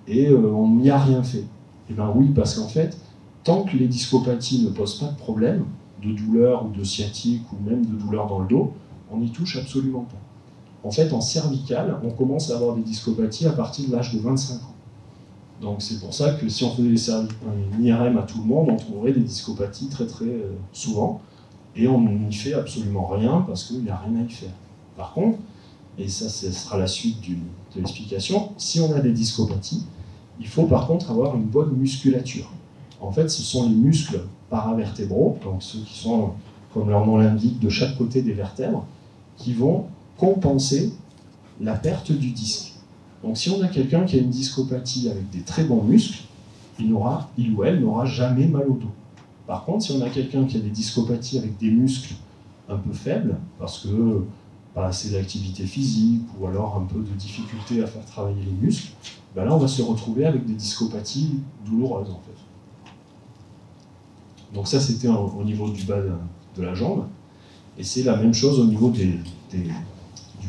Et on n'y a rien fait. Et bien oui, parce qu'en fait, tant que les discopathies ne posent pas de problème, de douleur ou de sciatique ou même de douleur dans le dos, on n'y touche absolument pas. En fait, en cervical, on commence à avoir des discopathies à partir de l'âge de 25 ans. Donc c'est pour ça que si on faisait une IRM à tout le monde, on trouverait des discopathies très souvent, et on n'y fait absolument rien parce qu'il n'y a rien à y faire. Par contre, et ça ce sera la suite de l'explication, si on a des discopathies, il faut par contre avoir une bonne musculature. En fait, ce sont les muscles paravertébraux, donc ceux qui sont, comme leur nom l'indique, de chaque côté des vertèbres, qui vont compenser la perte du disque. Donc si on a quelqu'un qui a une discopathie avec des très bons muscles, il ou elle n'aura jamais mal au dos. Par contre, si on a quelqu'un qui a des discopathies avec des muscles un peu faibles, parce que pas assez d'activité physique, ou alors un peu de difficulté à faire travailler les muscles, ben là on va se retrouver avec des discopathies douloureuses en fait. Donc ça c'était au niveau du bas de la jambe, et c'est la même chose au niveau du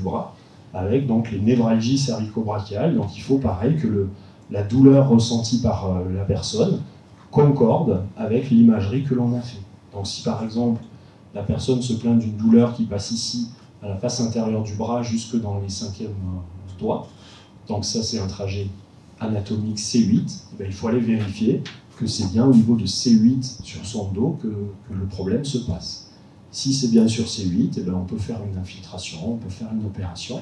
bras, avec donc les névralgies cervico-brachiales. Donc il faut pareil que la douleur ressentie par la personne concorde avec l'imagerie que l'on a fait. Donc si par exemple la personne se plaint d'une douleur qui passe ici à la face intérieure du bras jusque dans les 5e doigts, donc ça c'est un trajet anatomique C8, et bien, il faut aller vérifier que c'est bien au niveau de C8 sur son dos que le problème se passe. Si c'est bien sur C8, et bien, on peut faire une infiltration, on peut faire une opération,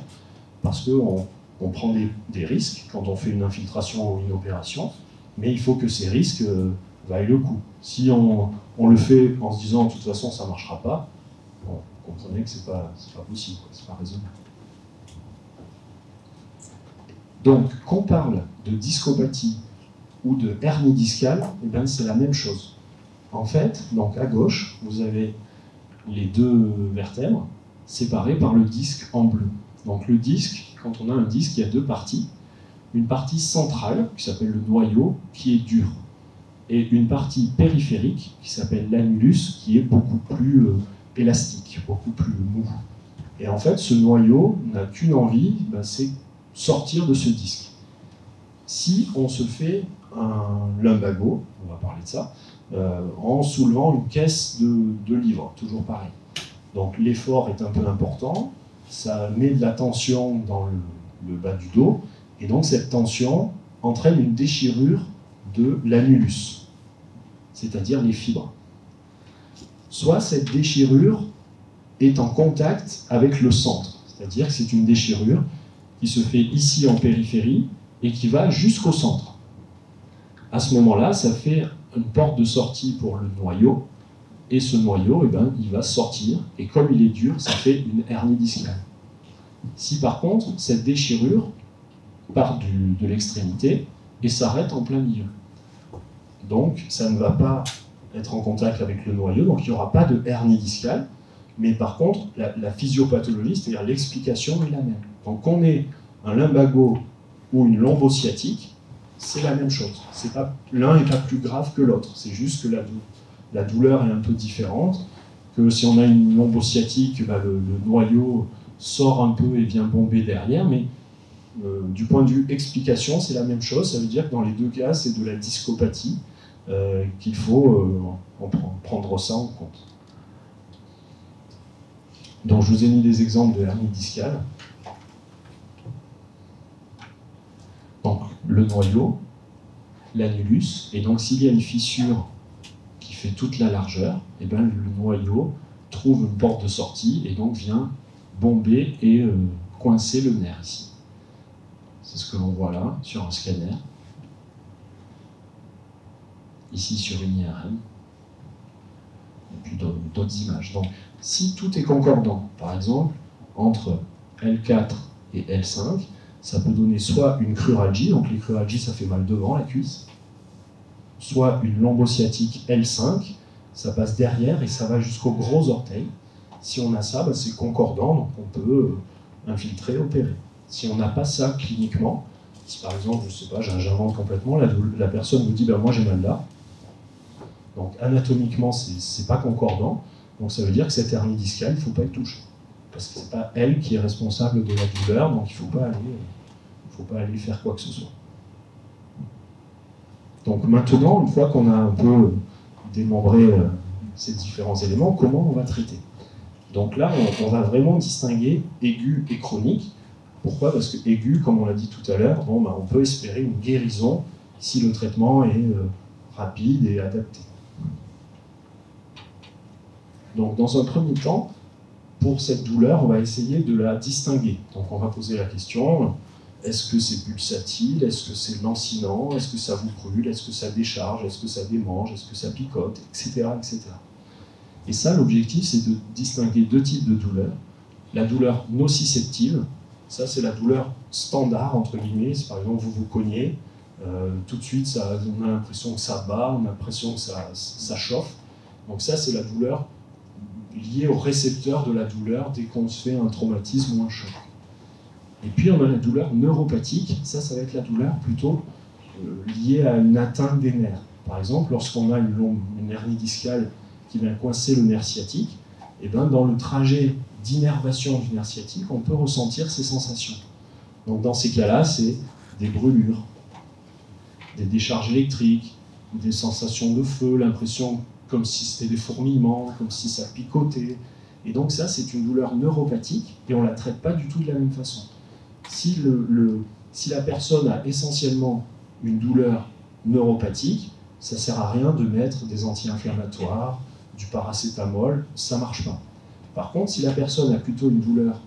parce qu'on prend des risques quand on fait une infiltration ou une opération, mais il faut que ces risques vaillent le coup. Si on le fait en se disant de toute façon ça ne marchera pas, bon, vous comprenez que c'est pas possible, c'est pas raisonnable. Donc, qu'on parle de discopathie ou de hernie discale, eh bien, c'est la même chose. En fait, donc à gauche, vous avez les deux vertèbres séparées par le disque en bleu. Donc le disque, quand on a un disque, il y a deux parties. Une partie centrale, qui s'appelle le noyau, qui est dur. Et une partie périphérique, qui s'appelle l'annulus, qui est beaucoup plus élastique, beaucoup plus mou. Et en fait, ce noyau n'a qu'une envie, c'est sortir de ce disque. Si on se fait un lumbago, on va parler de ça, en soulevant une caisse de livres, toujours pareil. Donc l'effort est un peu important, ça met de la tension dans le bas du dos, et donc cette tension entraîne une déchirure de l'annulus, c'est-à-dire les fibres. Soit cette déchirure est en contact avec le centre, c'est-à-dire que c'est une déchirure qui se fait ici en périphérie et qui va jusqu'au centre. À ce moment-là, ça fait une porte de sortie pour le noyau, et ce noyau, il va sortir, et comme il est dur, ça fait une hernie discale. Si par contre, cette déchirure part de l'extrémité et s'arrête en plein milieu. Donc, ça ne va pas être en contact avec le noyau, donc il n'y aura pas de hernie discale, mais par contre, la physiopathologie, c'est-à-dire l'explication est la même. Donc, qu'on ait un lumbago ou une lombosciatique, c'est la même chose. L'un n'est pas plus grave que l'autre, c'est juste que la douleur est un peu différente, que si on a une lombosciatique, le noyau sort un peu et vient bomber derrière, mais du point de vue explication, c'est la même chose. Ça veut dire que dans les deux cas, c'est de la discopathie qu'il faut prendre ça en compte. Donc je vous ai mis des exemples de hernie discale. Donc le noyau, l'annulus, et donc s'il y a une fissure qui fait toute la largeur, et le noyau trouve une porte de sortie et donc vient bomber et coincer le nerf ici. C'est ce que l'on voit là, sur un scanner. Ici sur une IRM. Et puis d'autres images. Donc, si tout est concordant, par exemple, entre L4 et L5, ça peut donner soit une cruralgie, donc les cruralgies, ça fait mal devant la cuisse, soit une lombosciatique L5, ça passe derrière et ça va jusqu'au gros orteil. Si on a ça, ben c'est concordant, donc on peut infiltrer, opérer. Si on n'a pas ça cliniquement, si par exemple, je sais pas, j'invente complètement, la personne vous dit ben moi j'ai mal là, donc anatomiquement c'est pas concordant, donc ça veut dire que cette hernie discale, il ne faut pas y toucher. Parce que c'est pas elle qui est responsable de la douleur, donc il ne faut pas aller faire quoi que ce soit. Donc maintenant, une fois qu'on a un peu démembré ces différents éléments, comment on va traiter? Donc là, on va vraiment distinguer aigu et chronique. Pourquoi? Parce que aigu, comme on l'a dit tout à l'heure, bon, on peut espérer une guérison si le traitement est rapide et adapté. Donc dans un premier temps, pour cette douleur, on va essayer de la distinguer. Donc on va poser la question, est-ce que c'est pulsatile, est-ce que c'est lancinant, est-ce que ça vous brûle, est-ce que ça décharge, est-ce que ça démange, est-ce que ça picote, etc. etc. Et ça, l'objectif, c'est de distinguer deux types de douleurs. La douleur nociceptive, ça c'est la douleur standard, entre guillemets, c'est par exemple vous vous cognez, tout de suite on a l'impression que ça bat, on a l'impression que ça chauffe. Donc ça c'est la douleur liée au récepteur de la douleur dès qu'on se fait un traumatisme ou un choc. Et puis on a la douleur neuropathique, ça va être la douleur plutôt liée à une atteinte des nerfs. Par exemple, lorsqu'on a une hernie discale qui vient coincer le nerf sciatique, et bien dans le trajet d'innervation du nerf sciatique, on peut ressentir ces sensations. Donc dans ces cas-là, c'est des brûlures, des décharges électriques, des sensations de feu, l'impression comme si c'était des fourmillements, comme si ça picotait. Et donc ça, c'est une douleur neuropathique, et on ne la traite pas du tout de la même façon. Si la personne a essentiellement une douleur neuropathique, ça ne sert à rien de mettre des anti-inflammatoires, du paracétamol, ça ne marche pas. Par contre, si la personne a plutôt une douleur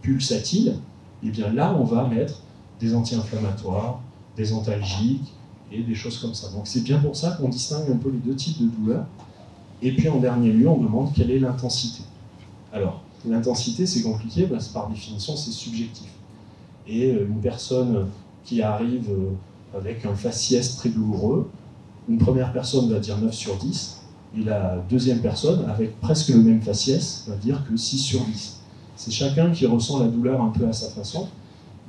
pulsatile, et bien là, on va mettre des anti-inflammatoires, des antalgiques et des choses comme ça. Donc c'est bien pour ça qu'on distingue un peu les deux types de douleurs. Et puis en dernier lieu, on demande quelle est l'intensité. Alors, l'intensité, c'est compliqué parce que par définition, c'est subjectif. Et une personne qui arrive avec un faciès très douloureux, une première personne va dire 9 sur 10, et la deuxième personne, avec presque le même faciès, va dire que 6 sur 10. C'est chacun qui ressent la douleur un peu à sa façon,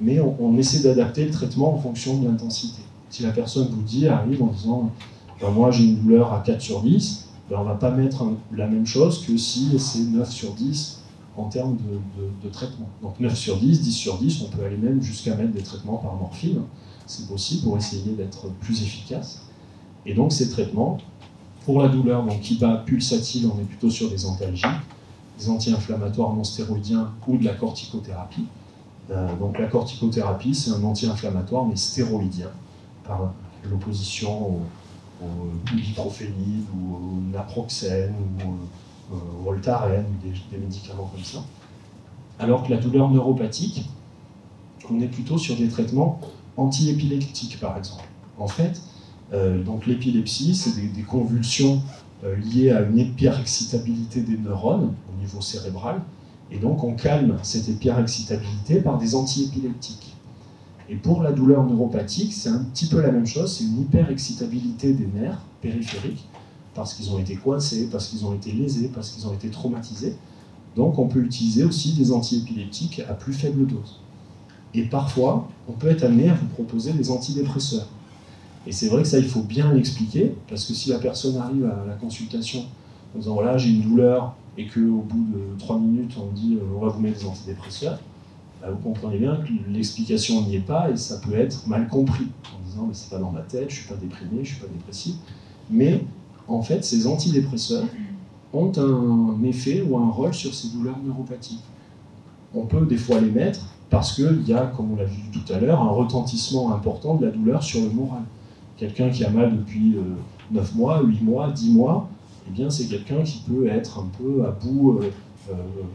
mais on essaie d'adapter le traitement en fonction de l'intensité. Si la personne arrive en disant ben moi j'ai une douleur à 4 sur 10, ben on ne va pas mettre la même chose que si c'est 9 sur 10 en termes de traitement. Donc 9 sur 10, 10 sur 10, on peut aller même jusqu'à mettre des traitements par morphine, c'est possible pour essayer d'être plus efficace. Et donc ces traitements, pour la douleur donc, qui bat pulsatile, on est plutôt sur des antalgiques, des anti-inflammatoires non stéroïdiens ou de la corticothérapie. Donc la corticothérapie, c'est un anti-inflammatoire mais stéroïdien, par l'opposition au ibuprofénil ou au naproxène ou au Voltaren, des médicaments comme ça. Alors que la douleur neuropathique, on est plutôt sur des traitements antiépileptiques par exemple. En fait, donc l'épilepsie, c'est des convulsions liées à une hyperexcitabilité des neurones au niveau cérébral, et donc on calme cette hyperexcitabilité par des antiépileptiques. Et pour la douleur neuropathique, c'est un petit peu la même chose, c'est une hyperexcitabilité des nerfs périphériques, parce qu'ils ont été coincés, parce qu'ils ont été lésés, parce qu'ils ont été traumatisés. Donc on peut utiliser aussi des antiépileptiques à plus faible dose. Et parfois, on peut être amené à vous proposer des antidépresseurs. Et c'est vrai que ça, il faut bien l'expliquer, parce que si la personne arrive à la consultation en disant voilà, j'ai une douleur, et qu'au bout de 3 minutes, on dit on va vous mettre des antidépresseurs, bah, vous comprenez bien que l'explication n'y est pas, et ça peut être mal compris, en disant c'est pas dans ma tête, je suis pas déprimé, je suis pas dépressif. Mais en fait, ces antidépresseurs ont un effet ou un rôle sur ces douleurs neuropathiques. On peut des fois les mettre parce qu'il y a, comme on l'a vu tout à l'heure, un retentissement important de la douleur sur le moral. Quelqu'un qui a mal depuis 9 mois, 8 mois, 10 mois, eh bien c'est quelqu'un qui peut être un peu à bout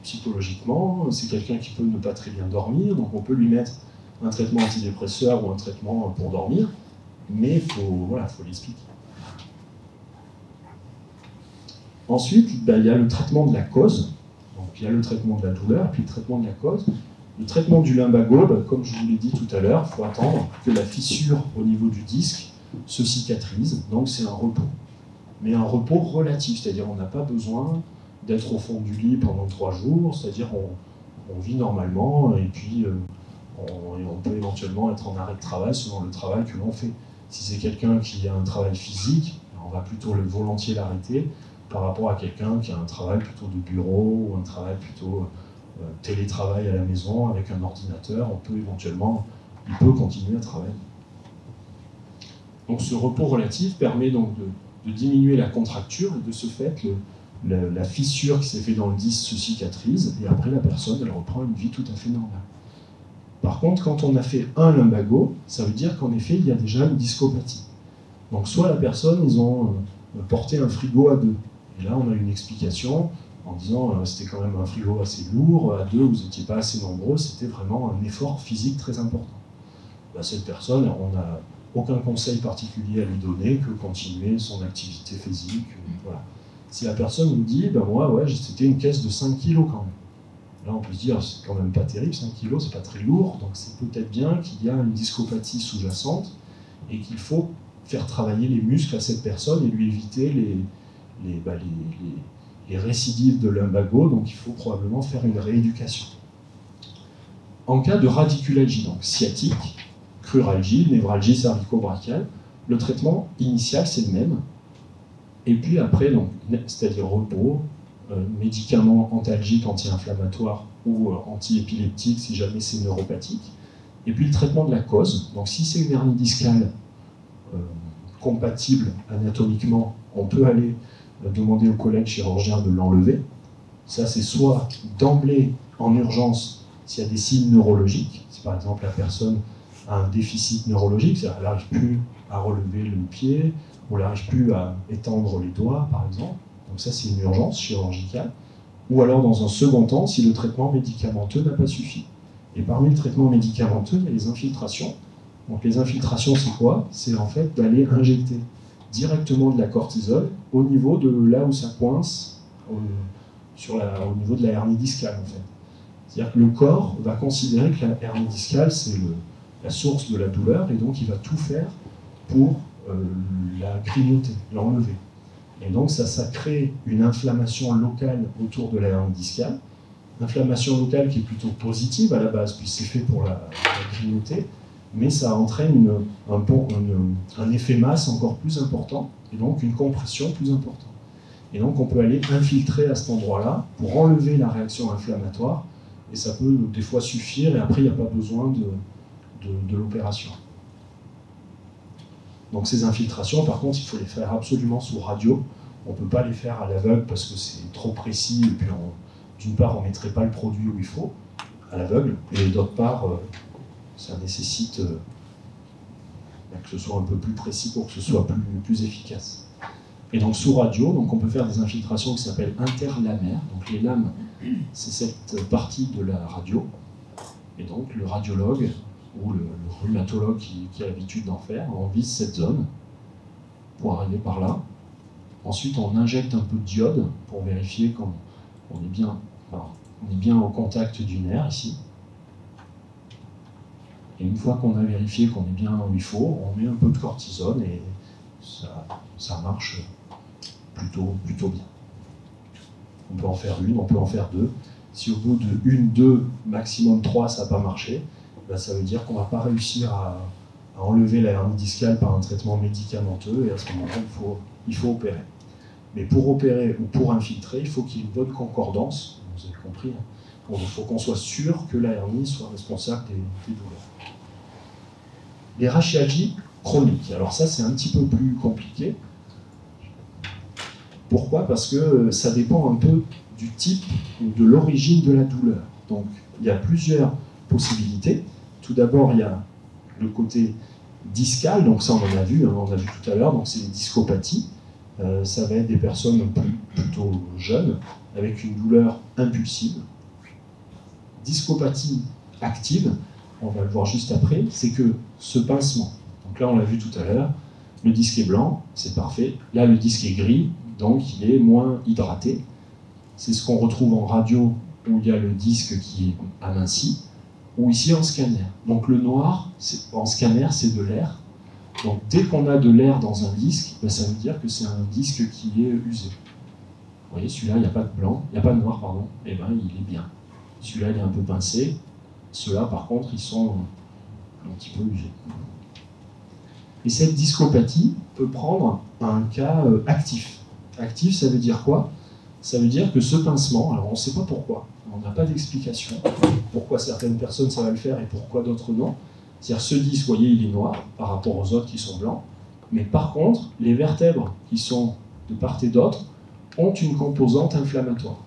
psychologiquement, c'est quelqu'un qui peut ne pas très bien dormir, donc on peut lui mettre un traitement antidépresseur ou un traitement pour dormir, mais il faut l'expliquer. Ensuite, il y a le traitement de la cause. Donc, il y a le traitement de la douleur, puis le traitement de la cause. Le traitement du lumbago, comme je vous l'ai dit tout à l'heure, il faut attendre que la fissure au niveau du disque se cicatrise. Donc, c'est un repos. Mais un repos relatif, c'est-à-dire on n'a pas besoin d'être au fond du lit pendant 3 jours, c'est-à-dire on vit normalement et puis on peut éventuellement être en arrêt de travail selon le travail que l'on fait. Si c'est quelqu'un qui a un travail physique, on va plutôt volontiers l'arrêter par rapport à quelqu'un qui a un travail plutôt de bureau ou un travail plutôt télétravail à la maison avec un ordinateur, il peut continuer à travailler. Donc ce repos relatif permet donc de diminuer la contracture et de ce fait la fissure qui s'est faite dans le disque se cicatrise et après la personne elle reprend une vie tout à fait normale. Par contre, quand on a fait un lumbago, ça veut dire qu'en effet il y a déjà une discopathie. Donc soit la personne, ils ont porté un frigo à 2. Et là on a une explication en disant c'était quand même un frigo assez lourd, à 2 vous n'étiez pas assez nombreux, c'était vraiment un effort physique très important. Cette personne, on n'a aucun conseil particulier à lui donner que continuer son activité physique. Voilà. Si la personne nous dit, moi, c'était une caisse de 5 kilos quand même. Là, on peut se dire, c'est quand même pas terrible, 5 kilos, c'est pas très lourd, donc c'est peut-être bien qu'il y a une discopathie sous-jacente et qu'il faut faire travailler les muscles à cette personne et lui éviter les récidives de lumbago, donc il faut probablement faire une rééducation. En cas de radiculalgie, donc sciatique, cruralgie, névralgie cervico-brachiale, le traitement initial c'est le même. Et puis après, c'est-à-dire repos, médicaments antalgiques, anti-inflammatoires ou anti-épileptiques si jamais c'est neuropathique. Et puis le traitement de la cause. Donc si c'est une hernie discale compatible anatomiquement, on peut aller demander au collègue chirurgien de l'enlever. Ça c'est soit d'emblée en urgence s'il y a des signes neurologiques, si par exemple la personne a un déficit neurologique, c'est-à-dire qu'elle n'arrive plus à relever le pied, ou elle n'arrive plus à étendre les doigts, par exemple. Donc ça, c'est une urgence chirurgicale. Ou alors, dans un second temps, si le traitement médicamenteux n'a pas suffi. Et parmi le traitement médicamenteux, il y a les infiltrations. Donc les infiltrations, c'est quoi? C'est en fait d'aller injecter directement de la cortisone au niveau de là où ça coince, au niveau de la hernie discale, en fait. C'est-à-dire que le corps va considérer que la hernie discale, c'est la source de la douleur, et donc il va tout faire pour la grignoter, l'enlever. Et donc ça crée une inflammation locale autour de la hernie discale, inflammation locale qui est plutôt positive à la base, puis c'est fait pour la grignoter, mais ça entraîne un effet masse encore plus important, et donc une compression plus importante. Et donc on peut aller infiltrer à cet endroit-là pour enlever la réaction inflammatoire, et ça peut des fois suffire, et après il n'y a pas besoin de l'opération. Donc ces infiltrations, par contre, il faut les faire absolument sous radio. On ne peut pas les faire à l'aveugle parce que c'est trop précis, et puis d'une part, on ne mettrait pas le produit où il faut, à l'aveugle, et d'autre part, ça nécessite que ce soit un peu plus précis pour que ce soit plus efficace. Et donc sous radio, donc on peut faire des infiltrations qui s'appellent interlamaires. Donc les lames, c'est cette partie de la radio. Et donc le radiologue ou le rhumatologue qui a l'habitude d'en faire, on vise cette zone pour arriver par là. Ensuite, on injecte un peu de diode pour vérifier qu'on est bien au contact du nerf ici. Et une fois qu'on a vérifié qu'on est bien où il faut, on met un peu de cortisone et ça marche plutôt bien. On peut en faire une, on peut en faire deux. Si au bout de 1, 2, maximum 3, ça n'a pas marché, ça veut dire qu'on ne va pas réussir à enlever la hernie discale par un traitement médicamenteux, et à ce moment-là, il faut opérer. Mais pour opérer ou pour infiltrer, il faut qu'il y ait une bonne concordance, vous avez compris, hein. Il faut qu'on soit sûr que la hernie soit responsable des douleurs. Les rachialgies chroniques, alors ça c'est un petit peu plus compliqué. Pourquoi? Parce que ça dépend un peu du type ou de l'origine de la douleur. Donc il y a plusieurs possibilités. Tout d'abord, il y a le côté discal, donc ça on en a vu, on a vu tout à l'heure, donc c'est les discopathies. Ça va être des personnes plutôt jeunes, avec une douleur impulsive. Discopathie active, on va le voir juste après, c'est que ce pincement. Donc là, on l'a vu tout à l'heure, le disque est blanc, c'est parfait. Là, le disque est gris, donc il est moins hydraté. C'est ce qu'on retrouve en radio, où il y a le disque qui est aminci, ou ici en scanner. Donc le noir, en scanner, c'est de l'air. Donc dès qu'on a de l'air dans un disque, ben, ça veut dire que c'est un disque qui est usé. Vous voyez, celui-là, il n'y a pas de blanc, il n'y a pas de noir, pardon, et ben il est bien. Celui-là, il est un peu pincé. Ceux-là, par contre, ils sont un petit peu usés. Et cette discopathie peut prendre un cas actif. Actif, ça veut dire quoi? Ça veut dire que ce pincement, alors on ne sait pas pourquoi, on n'a pas d'explication. Pourquoi certaines personnes ça va le faire et pourquoi d'autres non. C'est-à-dire ce disque, vous voyez, il est noir par rapport aux autres qui sont blancs. Mais par contre, les vertèbres qui sont de part et d'autre ont une composante inflammatoire.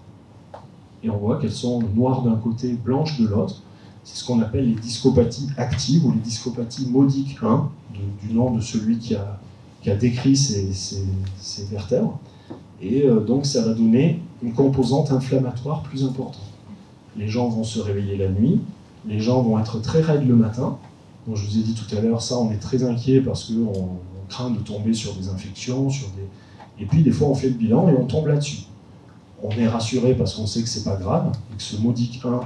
Et on voit qu'elles sont noires d'un côté, blanches de l'autre. C'est ce qu'on appelle les discopathies actives ou les discopathies modiques 1, du nom de celui qui a décrit ces vertèbres. Et donc ça va donner une composante inflammatoire plus importante. Les gens vont se réveiller la nuit, les gens vont être très raides le matin. Donc, je vous ai dit tout à l'heure, ça on est très inquiet parce qu'on craint de tomber sur des infections, et puis des fois on fait le bilan et on tombe là-dessus. On est rassuré parce qu'on sait que c'est pas grave et que ce modique 1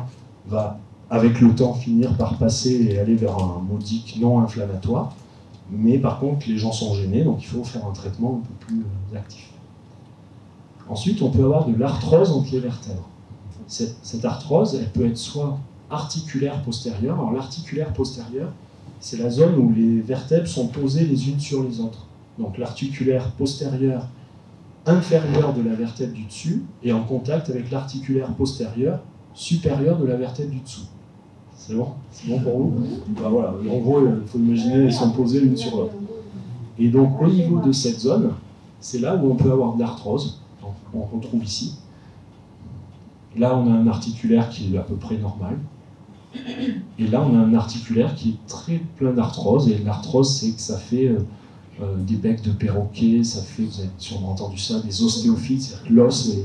va avec le temps finir par passer et aller vers un modique non inflammatoire. Mais par contre les gens sont gênés, donc il faut faire un traitement un peu plus actif. Ensuite, on peut avoir de l'arthrose entre les vertèbres. Cette arthrose, elle peut être soit articulaire postérieure. Alors l'articulaire postérieure, c'est la zone où les vertèbres sont posées les unes sur les autres. Donc l'articulaire postérieur inférieur de la vertèbre du dessus est en contact avec l'articulaire postérieur supérieur de la vertèbre du dessous. C'est bon? C'est bon pour vous? Ben voilà. En gros, il faut imaginer, elles sont posées l'une sur l'autre. Et donc au niveau de cette zone, c'est là où on peut avoir de l'arthrose. On retrouve ici. Là, on a un articulaire qui est à peu près normal. Et là, on a un articulaire qui est très plein d'arthrose. Et l'arthrose, c'est que ça fait des becs de perroquet, ça fait, vous avez sûrement entendu ça, des ostéophytes, c'est-à-dire que l'os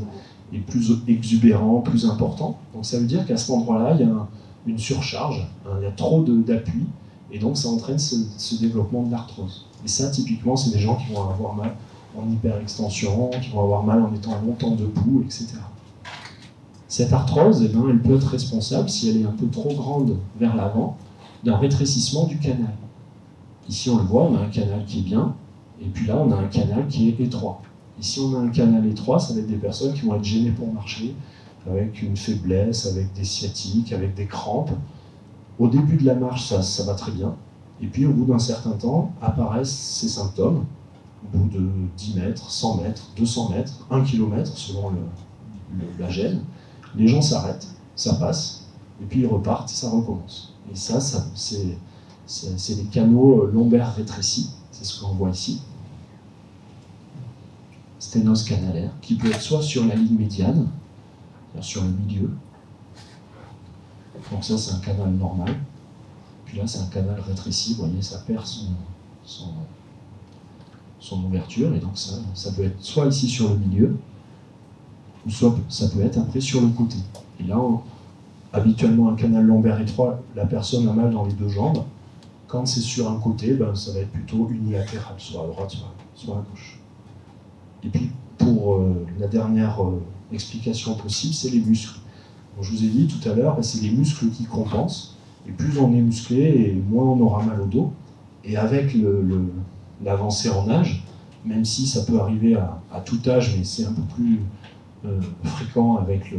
est plus exubérant, plus important. Donc ça veut dire qu'à cet endroit-là, il y a une surcharge, il y a trop d'appui, et donc ça entraîne ce développement de l'arthrose. Et ça, typiquement, c'est des gens qui vont avoir mal en hyperextension, qui vont avoir mal en étant longtemps debout, etc. Cette arthrose, eh ben, elle peut être responsable, si elle est un peu trop grande vers l'avant, d'un rétrécissement du canal. Ici, on le voit, on a un canal qui est bien, et puis là, on a un canal qui est étroit. Et si on a un canal étroit, ça va être des personnes qui vont être gênées pour marcher, avec une faiblesse, avec des sciatiques, avec des crampes. Au début de la marche, ça va très bien. Et puis, au bout d'un certain temps, apparaissent ces symptômes. Au bout de 10 mètres, 100 mètres, 200 mètres, 1 km, selon la gêne, les gens s'arrêtent, ça passe, et puis ils repartent, ça recommence. Et ça c'est les canaux lombaires rétrécis, c'est ce qu'on voit ici. Sténose canalaire, qui peut être soit sur la ligne médiane, c'est-à-dire sur le milieu. Donc ça, c'est un canal normal. Puis là, c'est un canal rétréci, vous voyez, ça perd son ouverture, et donc ça peut être soit ici sur le milieu, ou soit ça peut être après sur le côté. Et là, habituellement, un canal lombaire étroit, la personne a mal dans les deux jambes. Quand c'est sur un côté, ben, ça va être plutôt unilatéral, soit à droite, soit à gauche. Et puis, pour la dernière explication possible, c'est les muscles. Donc, je vous ai dit tout à l'heure, ben, c'est les muscles qui compensent. Et plus on est musclé, et moins on aura mal au dos. Et avec l'avancée en âge, même si ça peut arriver à tout âge, mais c'est un peu plus fréquent avec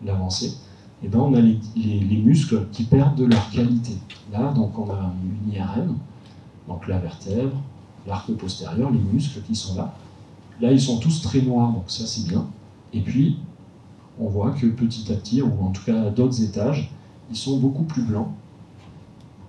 l'avancée, et ben on a les muscles qui perdent de leur qualité. Là, donc on a une IRM, donc la vertèbre, l'arc postérieur, les muscles qui sont là. Là, ils sont tous très noirs, donc ça c'est bien. Et puis, on voit que petit à petit, ou en tout cas à d'autres étages, ils sont beaucoup plus blancs,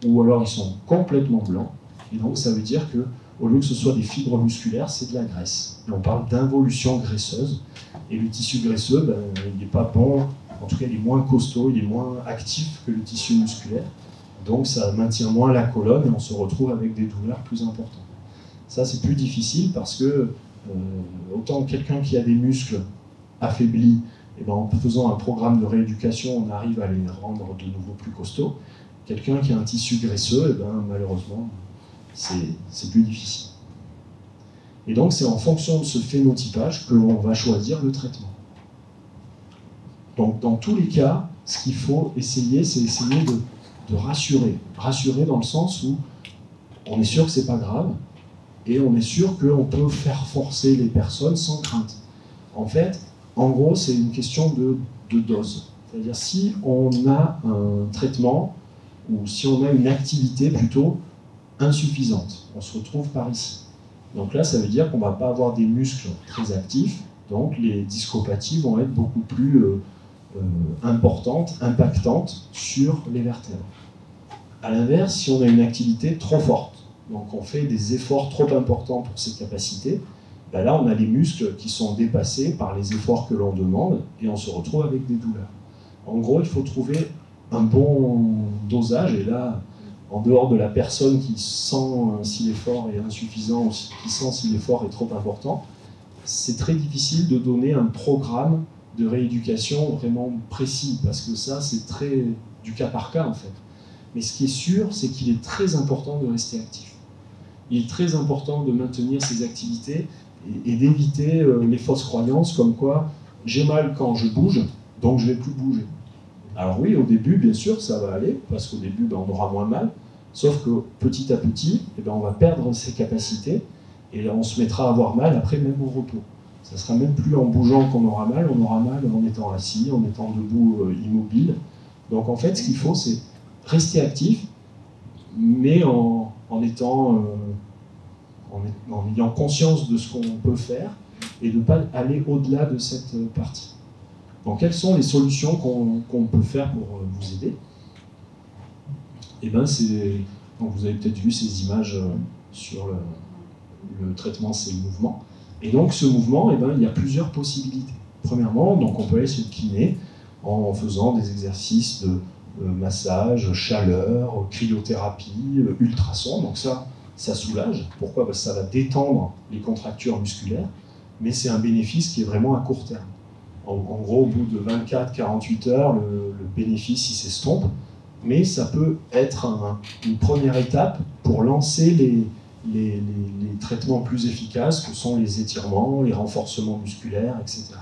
ou alors ils sont complètement blancs. Et donc ça veut dire que au lieu que ce soit des fibres musculaires, c'est de la graisse. Et on parle d'involution graisseuse. Et le tissu graisseux, ben, il n'est pas bon, en tout cas il est moins costaud, il est moins actif que le tissu musculaire. Donc ça maintient moins la colonne et on se retrouve avec des douleurs plus importantes. Ça c'est plus difficile parce que Autant quelqu'un qui a des muscles affaiblis, et ben, en faisant un programme de rééducation, on arrive à les rendre de nouveau plus costauds. Quelqu'un qui a un tissu graisseux, et ben, malheureusement, c'est plus difficile. Et donc, c'est en fonction de ce phénotypage que l'on va choisir le traitement. Donc, dans tous les cas, ce qu'il faut essayer, c'est essayer de rassurer. Rassurer dans le sens où on est sûr que c'est pas grave et on est sûr qu'on peut faire forcer les personnes sans crainte. En fait, en gros, c'est une question de dose. C'est-à-dire, si on a un traitement ou si on a une activité plutôt insuffisante, on se retrouve par ici. Donc là, ça veut dire qu'on ne va pas avoir des muscles très actifs, donc les discopathies vont être beaucoup plus importantes, impactantes sur les vertèbres. A l'inverse, si on a une activité trop forte, donc on fait des efforts trop importants pour ses capacités, ben là on a les muscles qui sont dépassés par les efforts que l'on demande et on se retrouve avec des douleurs. En gros, il faut trouver un bon dosage, et là, en dehors de la personne qui sent si l'effort est insuffisant ou qui sent si l'effort est trop important, c'est très difficile de donner un programme de rééducation vraiment précis, parce que ça, c'est très du cas par cas en fait. Mais ce qui est sûr, c'est qu'il est très important de rester actif. Il est très important de maintenir ses activités et d'éviter les fausses croyances comme quoi j'ai mal quand je bouge, donc je ne vais plus bouger. Alors oui, au début, bien sûr, ça va aller, parce qu'au début, ben, on aura moins mal, sauf que petit à petit, eh ben, on va perdre ses capacités et on se mettra à avoir mal après, même au repos. Ça sera même plus en bougeant qu'on aura mal, on aura mal en étant assis, en étant debout, immobile. Donc en fait, ce qu'il faut, c'est rester actif, mais en ayant conscience de ce qu'on peut faire et de ne pas aller au-delà de cette partie. Donc quelles sont les solutions qu'on peut faire pour vous aider? Eh ben, donc vous avez peut-être vu ces images sur le traitement, c'est le mouvement. Et donc ce mouvement, eh ben, il y a plusieurs possibilités. Premièrement, donc on peut aller sur le kiné en faisant des exercices de massage, chaleur, cryothérapie, ultrasons. Donc ça soulage. Pourquoi? Parce que ça va détendre les contractures musculaires, mais c'est un bénéfice qui est vraiment à court terme. En gros, au bout de 24-48 heures, le bénéfice il s'estompe, mais ça peut être une première étape pour lancer les traitements plus efficaces que sont les étirements, les renforcements musculaires, etc.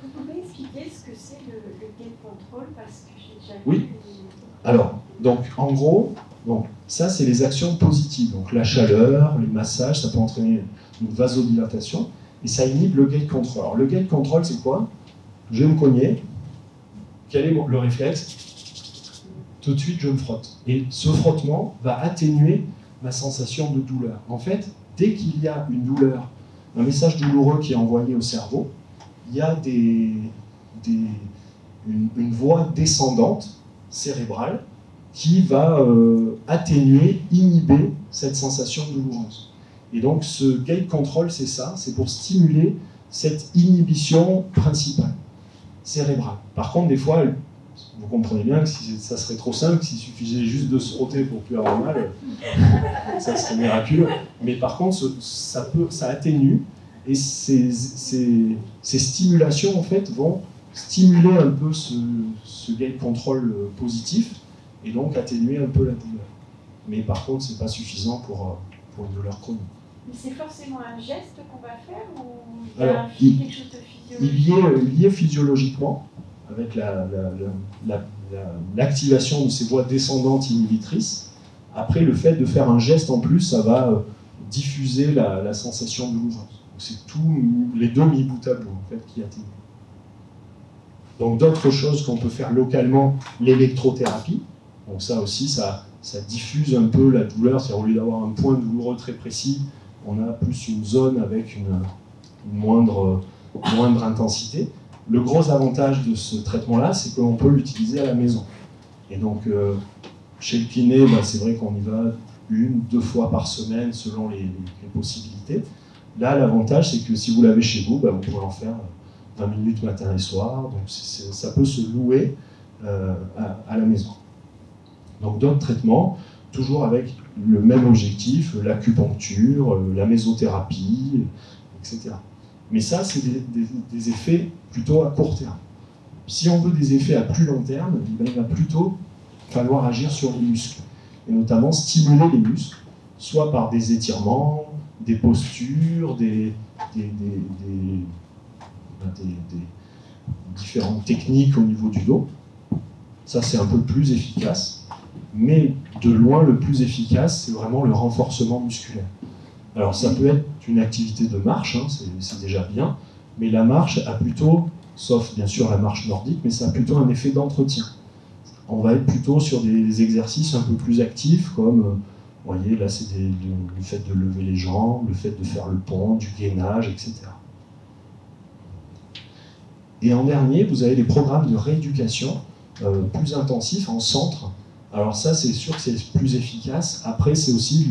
Vous pouvez expliquer ce que c'est le gait control, parce que j'ai déjà vu... Oui. Alors, donc en gros, donc, ça c'est les actions positives. Donc la chaleur, les massages, ça peut entraîner une vasodilatation et ça inhibe le gait control. Alors le gait control, c'est quoi? Je vais me cogner. Quel est le réflexe? Tout de suite, je me frotte. Et ce frottement va atténuer ma sensation de douleur. En fait, dès qu'il y a une douleur, un message douloureux qui est envoyé au cerveau, il y a une voie descendante cérébrale qui va atténuer, inhiber cette sensation douloureuse. Et donc ce gait control, c'est ça, c'est pour stimuler cette inhibition principale, cérébrale. Par contre, des fois, vous comprenez bien que si ça serait trop simple, s'il suffisait juste de se frotter pour plus avoir mal, ça serait miraculeux. Mais par contre, ça atténue, et ces stimulations en fait vont stimuler un peu ce gait control positif, et donc atténuer un peu la douleur. Mais par contre, c'est pas suffisant pour une douleur chronique. Mais c'est forcément un geste qu'on va faire, ou Alors, quelque chose de physiologique? Il y est physiologiquement, avec l'activation de ces voies descendantes inhibitrices. Après, le fait de faire un geste en plus, ça va diffuser la sensation douloureuse. C'est les deux mis bout à bout en fait, qui atténuent. Donc d'autres choses qu'on peut faire localement, l'électrothérapie. Donc ça aussi, ça diffuse un peu la douleur. C'est-à-dire, au lieu d'avoir un point douloureux très précis, on a plus une zone avec une moindre intensité. Le gros avantage de ce traitement-là, c'est qu'on peut l'utiliser à la maison. Et donc, chez le kiné, c'est vrai qu'on y va 1-2 fois par semaine selon les possibilités. Là, l'avantage, c'est que si vous l'avez chez vous, vous pouvez en faire 20 minutes matin et soir. Donc, ça peut se louer à la maison. Donc, d'autres traitements, toujours avec le même objectif, l'acupuncture, la mésothérapie, etc. Mais ça, c'est des effets plutôt à court terme. Si on veut des effets à plus long terme, il va plutôt falloir agir sur les muscles, et notamment stimuler les muscles, soit par des étirements, des postures, des différentes techniques au niveau du dos. Ça, c'est un peu plus efficace. Mais de loin, le plus efficace, c'est vraiment le renforcement musculaire. Alors, ça peut être une activité de marche, hein, c'est déjà bien, mais la marche a plutôt, sauf bien sûr la marche nordique, mais ça a plutôt un effet d'entretien. On va être plutôt sur des exercices un peu plus actifs, comme, vous voyez, là, c'est le fait de lever les jambes, le fait de faire le pont, du gainage, etc. Et en dernier, vous avez les programmes de rééducation plus intensifs en centre. Alors ça, c'est sûr que c'est plus efficace. Après, c'est aussi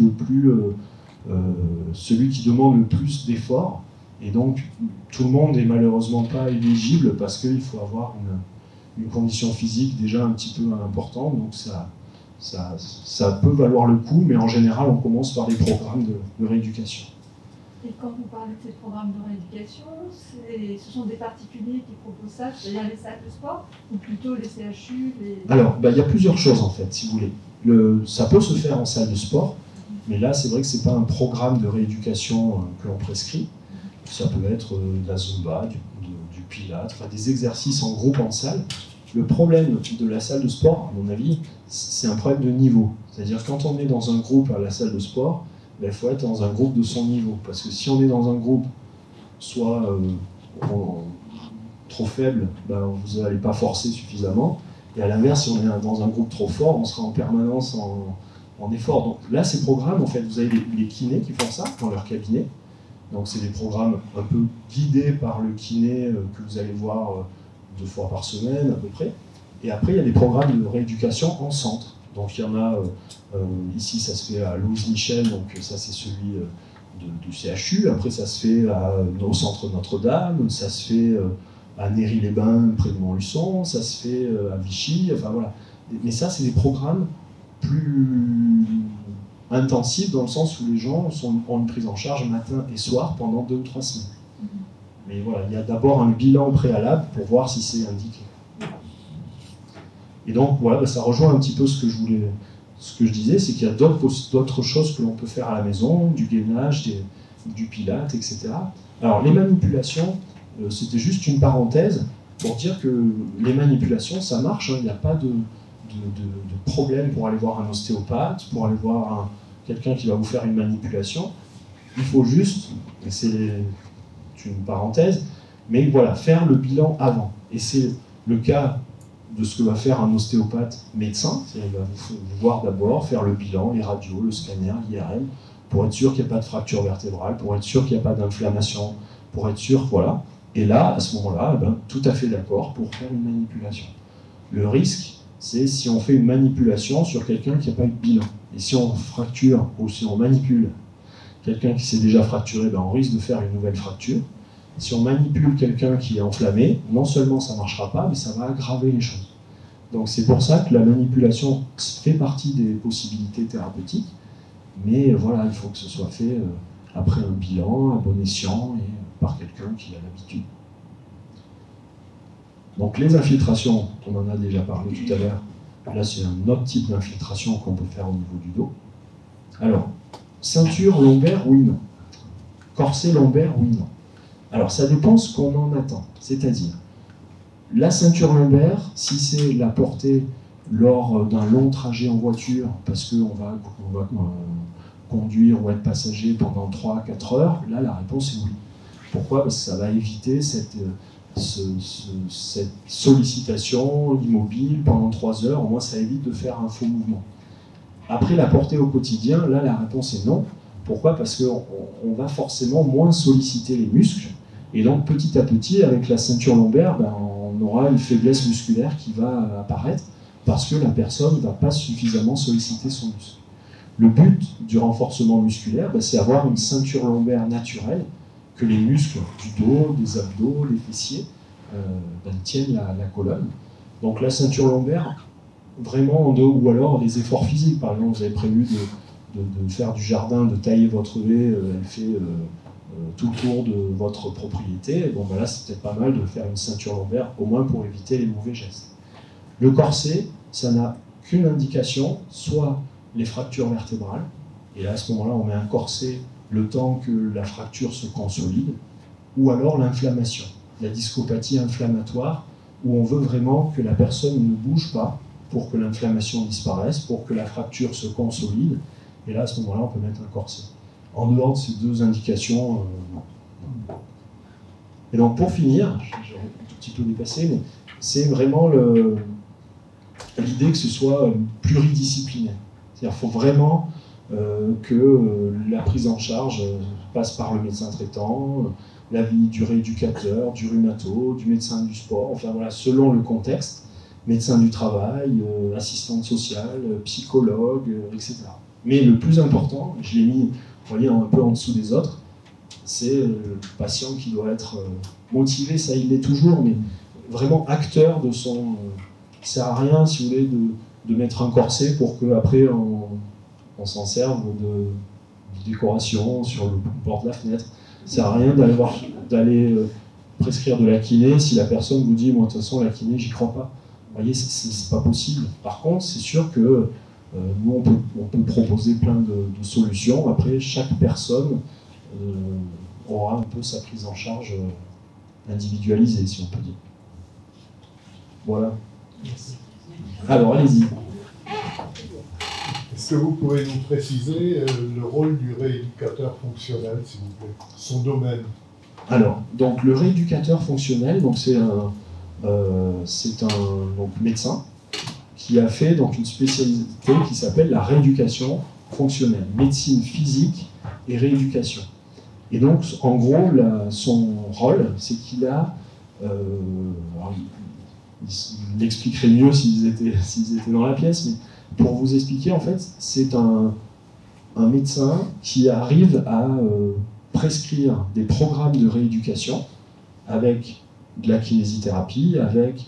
celui qui demande le plus d'efforts. Et donc, tout le monde n'est malheureusement pas éligible parce qu'il faut avoir une condition physique déjà un petit peu importante. Donc ça peut valoir le coup, mais en général, on commence par les programmes de rééducation. Et quand vous parlez de ces programmes de rééducation, ce sont des particuliers qui proposent ça, c'est-à-dire les salles de sport, ou plutôt les CHU Alors, il y a plusieurs choses en fait, si vous voulez. Ça peut se faire en salle de sport, mais là, c'est vrai que ce n'est pas un programme de rééducation que l'on prescrit. Ça peut être de la Zumba, du Pilates, enfin, des exercices en groupe en salle. Le problème de la salle de sport, à mon avis, c'est un problème de niveau. C'est-à-dire quand on est dans un groupe à la salle de sport, il faut être dans un groupe de son niveau. Parce que si on est dans un groupe soit trop faible, vous n'allez pas forcer suffisamment. Et à l'inverse, si on est dans un groupe trop fort, on sera en permanence en effort. Donc là, ces programmes, en fait, vous avez les kinés qui font ça dans leur cabinet. Donc c'est des programmes un peu guidés par le kiné que vous allez voir 2 fois par semaine à peu près. Et après, il y a des programmes de rééducation en centre. Donc il y en a, ici ça se fait à Louise Michel, donc ça c'est celui du CHU. Après ça se fait au centre Notre-Dame, ça se fait à Néry-les-Bains près de Montluçon, ça se fait à Vichy, enfin voilà. Mais ça c'est des programmes plus intensifs dans le sens où les gens ont une prise en charge matin et soir pendant 2 ou 3 semaines. Mais voilà, il y a d'abord un bilan préalable pour voir si c'est indiqué. Et donc, voilà, ça rejoint un petit peu ce que je disais, c'est qu'il y a d'autres choses que l'on peut faire à la maison, du gainage, du pilates, etc. Alors, les manipulations, c'était juste une parenthèse pour dire que les manipulations, ça marche, hein, il n'y a pas de problème pour aller voir un ostéopathe, pour aller voir quelqu'un qui va vous faire une manipulation. Il faut juste, et c'est une parenthèse, mais voilà, faire le bilan avant. Et c'est le cas de ce que va faire un ostéopathe médecin, c'est-à-dire qu'il va vous voir d'abord, faire le bilan, les radios, le scanner, l'IRM, pour être sûr qu'il n'y a pas de fracture vertébrale, pour être sûr qu'il n'y a pas d'inflammation, pour être sûr, voilà. Et là, à ce moment-là, tout à fait d'accord pour faire une manipulation. Le risque, c'est si on fait une manipulation sur quelqu'un qui n'a pas eu de bilan. Et si on fracture ou si on manipule quelqu'un qui s'est déjà fracturé, on risque de faire une nouvelle fracture. Si on manipule quelqu'un qui est enflammé, non seulement ça ne marchera pas, mais ça va aggraver les choses. Donc c'est pour ça que la manipulation fait partie des possibilités thérapeutiques, mais voilà, il faut que ce soit fait après un bilan, à bon escient, et par quelqu'un qui a l'habitude. Donc les infiltrations, on en a déjà parlé tout à l'heure, là c'est un autre type d'infiltration qu'on peut faire au niveau du dos. Alors, ceinture lombaire, oui, non. Corset lombaire, oui, non. Alors, ça dépend ce qu'on en attend. C'est-à-dire, la ceinture lombaire, si c'est la portée lors d'un long trajet en voiture, parce qu'on va conduire ou être passager pendant 3-4 heures, là, la réponse est oui. Pourquoi ? Parce que ça va éviter cette sollicitation immobile pendant 3 heures. Au moins, ça évite de faire un faux mouvement. Après, la portée au quotidien, là, la réponse est non. Pourquoi ? Parce qu'on va forcément moins solliciter les muscles. Et donc, petit à petit, avec la ceinture lombaire, on aura une faiblesse musculaire qui va apparaître parce que la personne ne va pas suffisamment solliciter son muscle. Le but du renforcement musculaire, c'est avoir une ceinture lombaire naturelle, que les muscles du dos, des abdos, les fessiers, tiennent la colonne. Donc la ceinture lombaire, vraiment en dos, ou alors les efforts physiques. Par exemple, vous avez prévu de faire du jardin, de tailler votre haie, elle fait tout le tour de votre propriété, bon, ben là, c'est peut-être pas mal de faire une ceinture lombaire, au moins pour éviter les mauvais gestes. Le corset, ça n'a qu'une indication, soit les fractures vertébrales, et là, à ce moment-là, on met un corset le temps que la fracture se consolide, ou alors l'inflammation, la discopathie inflammatoire, où on veut vraiment que la personne ne bouge pas pour que l'inflammation disparaisse, pour que la fracture se consolide, et là, à ce moment-là, on peut mettre un corset. En dehors de ces deux indications, non. Et donc, pour finir, j'ai un tout petit peu dépassé, mais c'est vraiment l'idée que ce soit pluridisciplinaire. C'est-à-dire qu'il faut vraiment que la prise en charge passe par le médecin traitant, l'avis du rééducateur, du rhumato, du médecin du sport, enfin voilà, selon le contexte, médecin du travail, assistante sociale, psychologue, etc. Mais le plus important, je l'ai mis, vous voyez, un peu en dessous des autres, c'est le patient qui doit être motivé, ça il l'est toujours, mais vraiment acteur de son... ça ne sert à rien, si vous voulez, de mettre un corset pour qu'après on s'en serve de décoration sur le bord de la fenêtre. Ça ne sert à rien d'aller prescrire de la kiné si la personne vous dit, moi de toute façon la kiné, j'y crois pas. Vous voyez, c'est pas possible. Par contre, c'est sûr que nous, on peut proposer plein de solutions. Après, chaque personne aura un peu sa prise en charge individualisée, si on peut dire. Voilà. Alors, allez-y. Est-ce que vous pouvez nous préciser le rôle du rééducateur fonctionnel, s'il vous plaît, son domaine? Alors, donc le rééducateur fonctionnel, donc c'est un médecin qui a fait donc une spécialité qui s'appelle la rééducation fonctionnelle, médecine physique et rééducation. Et donc, en gros, son rôle, c'est qu'il a, il l'expliquerait mieux s'ils étaient dans la pièce, mais pour vous expliquer, en fait, c'est un médecin qui arrive à prescrire des programmes de rééducation avec de la kinésithérapie, avec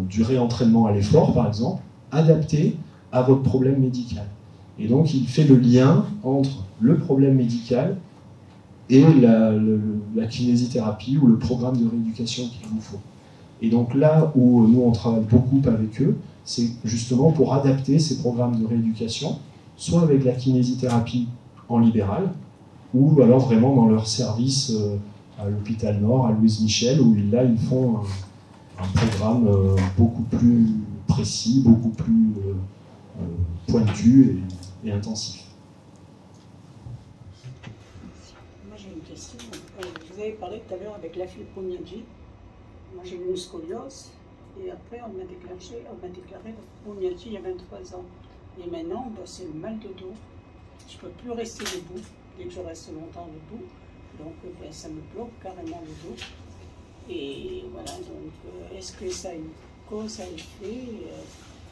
du réentraînement à l'effort, par exemple, adapté à votre problème médical. Et donc, il fait le lien entre le problème médical et la kinésithérapie ou le programme de rééducation qu'il vous faut. Et donc là où nous, on travaille beaucoup avec eux, c'est justement pour adapter ces programmes de rééducation, soit avec la kinésithérapie en libéral, ou alors vraiment dans leur service à l'hôpital Nord, à Louise Michel, où là, ils font un programme beaucoup plus précis, beaucoup plus pointu et intensif. Moi, j'ai une question. Vous avez parlé tout à l'heure avec la fibromyalgie. Moi, j'ai eu une scoliose. Et après, on m'a déclaré la fibromyalgie il y a 23 ans. Et maintenant, c'est le mal de dos. Je ne peux plus rester debout, dès que je reste longtemps debout. Donc, ça me bloque carrément le dos. Et voilà, donc, est-ce que ça a une cause à effet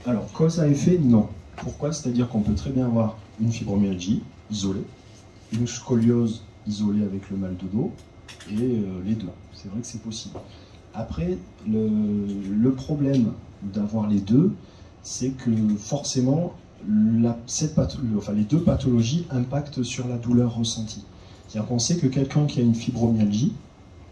Alors, cause à effet, non. Pourquoi? C'est-à-dire qu'on peut très bien avoir une fibromyalgie isolée, une scoliose isolée avec le mal de dos, et les deux. C'est vrai que c'est possible. Après, le problème d'avoir les deux, c'est que forcément, les deux pathologies impactent sur la douleur ressentie. C'est-à-dire qu'on sait que quelqu'un qui a une fibromyalgie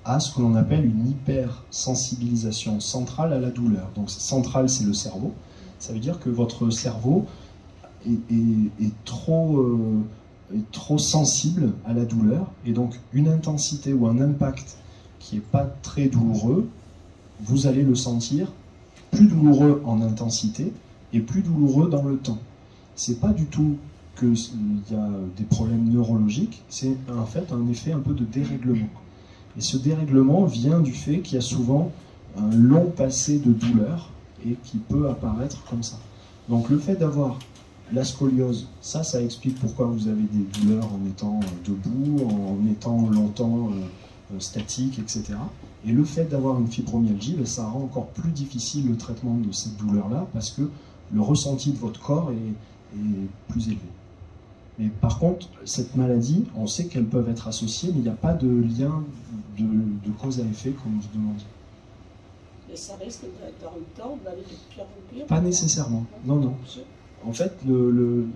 a ce que l'on appelle une hypersensibilisation centrale à la douleur. Donc centrale, c'est le cerveau. Ça veut dire que votre cerveau est trop sensible à la douleur, et donc une intensité ou un impact qui n'est pas très douloureux, vous allez le sentir plus douloureux en intensité et plus douloureux dans le temps. C'est pas du tout qu'il y a des problèmes neurologiques, c'est en fait un effet un peu de dérèglement. Et ce dérèglement vient du fait qu'il y a souvent un long passé de douleur et qui peut apparaître comme ça. Donc le fait d'avoir la scoliose, ça explique pourquoi vous avez des douleurs en étant debout, en étant longtemps statique, etc. Et le fait d'avoir une fibromyalgie, ça rend encore plus difficile le traitement de cette douleur-là, parce que le ressenti de votre corps est plus élevé. Mais par contre, cette maladie, on sait qu'elles peuvent être associées, mais il n'y a pas de lien de cause à effet, comme on se demande. Et ça risque dans le temps d'aller de pire en pire? Pas nécessairement, non, non. En fait,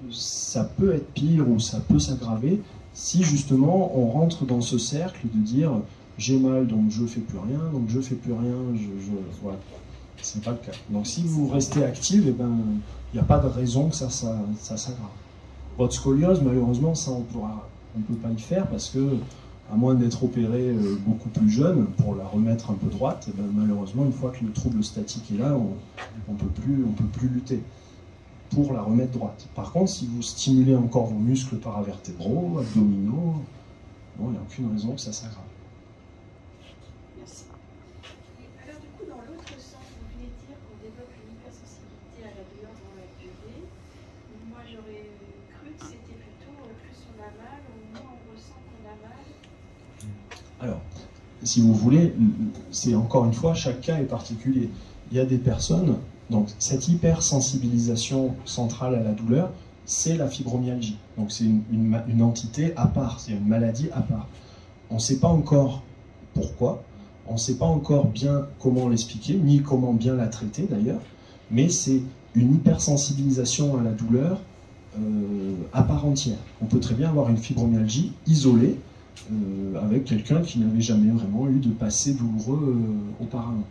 ça peut être pire ou ça peut s'aggraver, si justement on rentre dans ce cercle de dire j'ai mal donc je fais plus rien, donc je fais plus rien, voilà. C'est pas le cas. Donc si vous restez actif, eh ben, il n'y a pas de raison que ça s'aggrave. Votre scoliose, malheureusement, ça on peut pas y faire parce que, à moins d'être opéré beaucoup plus jeune pour la remettre un peu droite, eh ben, malheureusement, une fois que le trouble statique est là, on peut plus lutter pour la remettre droite. Par contre, si vous stimulez encore vos muscles paravertébraux, abdominaux, il n'y a aucune raison que ça s'aggrave. Merci. Alors du coup, dans l'autre sens, vous venez dire qu'on développe une hypersensibilité à la douleur dans la durée. Moi, j'aurais cru que c'était plutôt plus on a mal, au moins on ressent qu'on a mal. Alors, si vous voulez, c'est encore une fois, chaque cas est particulier. Il y a des personnes, donc cette hypersensibilisation centrale à la douleur, c'est la fibromyalgie. Donc c'est une entité à part, c'est une maladie à part. On ne sait pas encore pourquoi, on ne sait pas encore bien comment l'expliquer, ni comment bien la traiter d'ailleurs, mais c'est une hypersensibilisation à la douleur à part entière. On peut très bien avoir une fibromyalgie isolée, avec quelqu'un qui n'avait jamais vraiment eu de passé douloureux auparavant.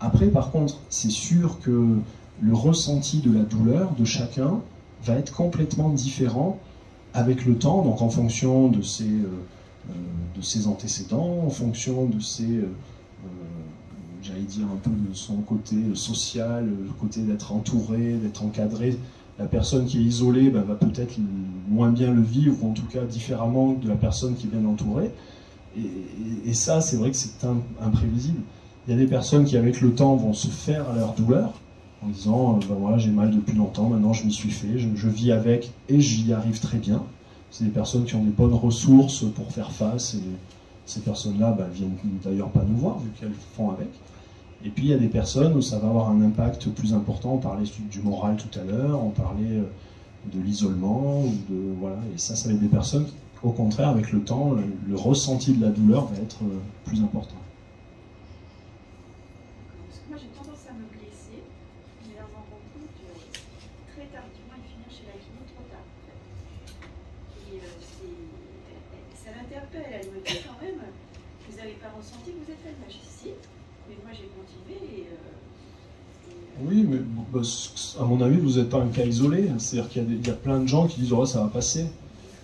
Après, par contre, c'est sûr que le ressenti de la douleur de chacun va être complètement différent avec le temps, donc en fonction de ses antécédents, en fonction de ses, j'allais dire un peu de son côté social, le côté d'être entouré, d'être encadré. La personne qui est isolée va peut-être moins bien le vivre, ou en tout cas différemment de la personne qui est bien entourée. Et ça, c'est vrai que c'est imprévisible. Il y a des personnes qui, avec le temps, vont se faire à leur douleur, en disant ben voilà, j'ai mal depuis longtemps, maintenant je m'y suis fait, je vis avec et j'y arrive très bien. C'est des personnes qui ont des bonnes ressources pour faire face, et ces personnes-là viennent d'ailleurs pas nous voir, vu qu'elles font avec. Et puis il y a des personnes où ça va avoir un impact plus important. On parlait du moral tout à l'heure, on parlait de l'isolement, voilà. Et ça va être des personnes, au contraire, avec le temps, le ressenti de la douleur va être plus important. Parce que moi j'ai tendance à me blesser, mais à m'en rendre compte très tardivement et finir chez la kiné trop tard. Et ça l'interpelle, elle me dit quand même, vous n'avez pas ressenti que vous êtes fait mal. Je dis si, mais moi j'ai continué Oui, mais à mon avis, vous n'êtes pas un cas isolé. C'est-à-dire qu'il y a plein de gens qui disent oh, ça va passer.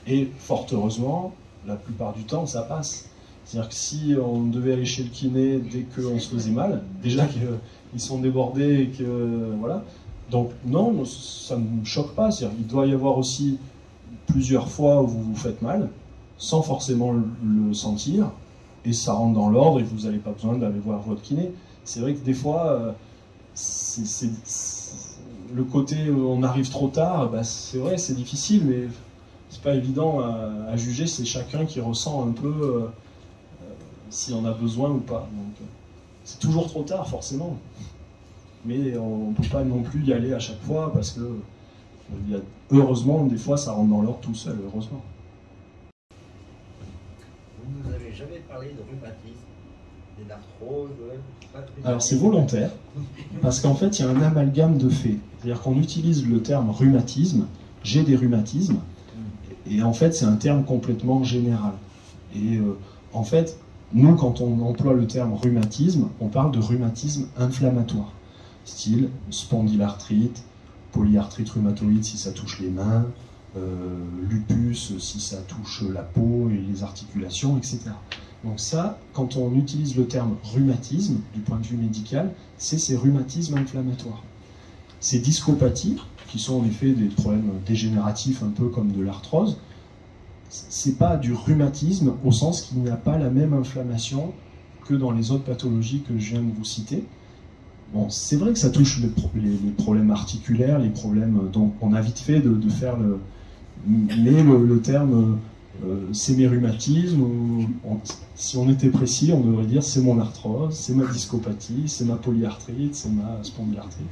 Et fort heureusement, la plupart du temps, ça passe. C'est-à-dire que si on devait aller chez le kiné dès qu'on se faisait mal, déjà qu'ils sont débordés et que voilà. Donc non, ça ne me choque pas. C'est-à-dire qu'il doit y avoir aussi plusieurs fois où vous vous faites mal, sans forcément le sentir, et ça rentre dans l'ordre et vous n'avez pas besoin d'aller voir votre kiné. C'est vrai que des fois, le côté où on arrive trop tard, c'est vrai, c'est difficile, mais c'est pas évident à juger. C'est chacun qui ressent un peu s'il en a besoin ou pas. Donc, c'est toujours trop tard, forcément. Mais on ne peut pas non plus y aller à chaque fois parce que, heureusement, des fois, ça rentre dans l'ordre tout seul, heureusement. Vous ne nous avez jamais parlé de rhumatisme, d'arthrose, Alors c'est volontaire, parce qu'en fait il y a un amalgame de faits. C'est-à-dire qu'on utilise le terme rhumatisme, j'ai des rhumatismes, et en fait c'est un terme complètement général. Et en fait, nous quand on emploie le terme rhumatisme, on parle de rhumatisme inflammatoire, style spondylarthrite, polyarthrite rhumatoïde si ça touche les mains, lupus si ça touche la peau et les articulations, etc. Donc ça, quand on utilise le terme rhumatisme, du point de vue médical, c'est ces rhumatismes inflammatoires. Ces discopathies, qui sont en effet des problèmes dégénératifs un peu comme de l'arthrose, c'est pas du rhumatisme au sens qu'il n'y a pas la même inflammation que dans les autres pathologies que je viens de vous citer. Bon, c'est vrai que ça touche les problèmes articulaires, les problèmes, donc on a vite fait de faire le terme c'est mes rhumatismes, si on était précis, on devrait dire c'est mon arthrose, c'est ma discopathie, c'est ma polyarthrite, c'est ma spondylarthrite.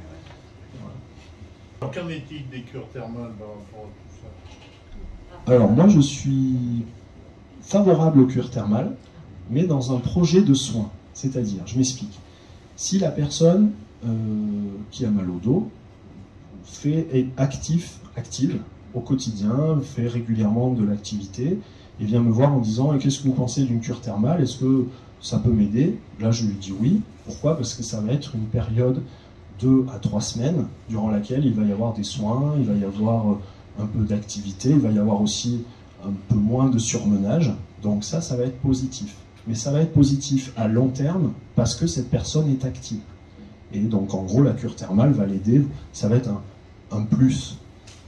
Voilà. Qu'en est-il des cures thermales par rapport à tout ça? Alors moi je suis favorable aux cures thermales, mais dans un projet de soins. C'est-à-dire, je m'explique, si la personne qui a mal au dos est active au quotidien, fait régulièrement de l'activité, et vient me voir en disant « Qu'est-ce que vous pensez d'une cure thermale? Est-ce que ça peut m'aider ?» Là, je lui dis oui. Pourquoi? Parce que ça va être une période 2 à 3 semaines durant laquelle il va y avoir des soins, il va y avoir un peu d'activité, il va y avoir aussi un peu moins de surmenage. Donc ça va être positif. Mais ça va être positif à long terme parce que cette personne est active. Et donc en gros, la cure thermale va l'aider, ça va être un plus.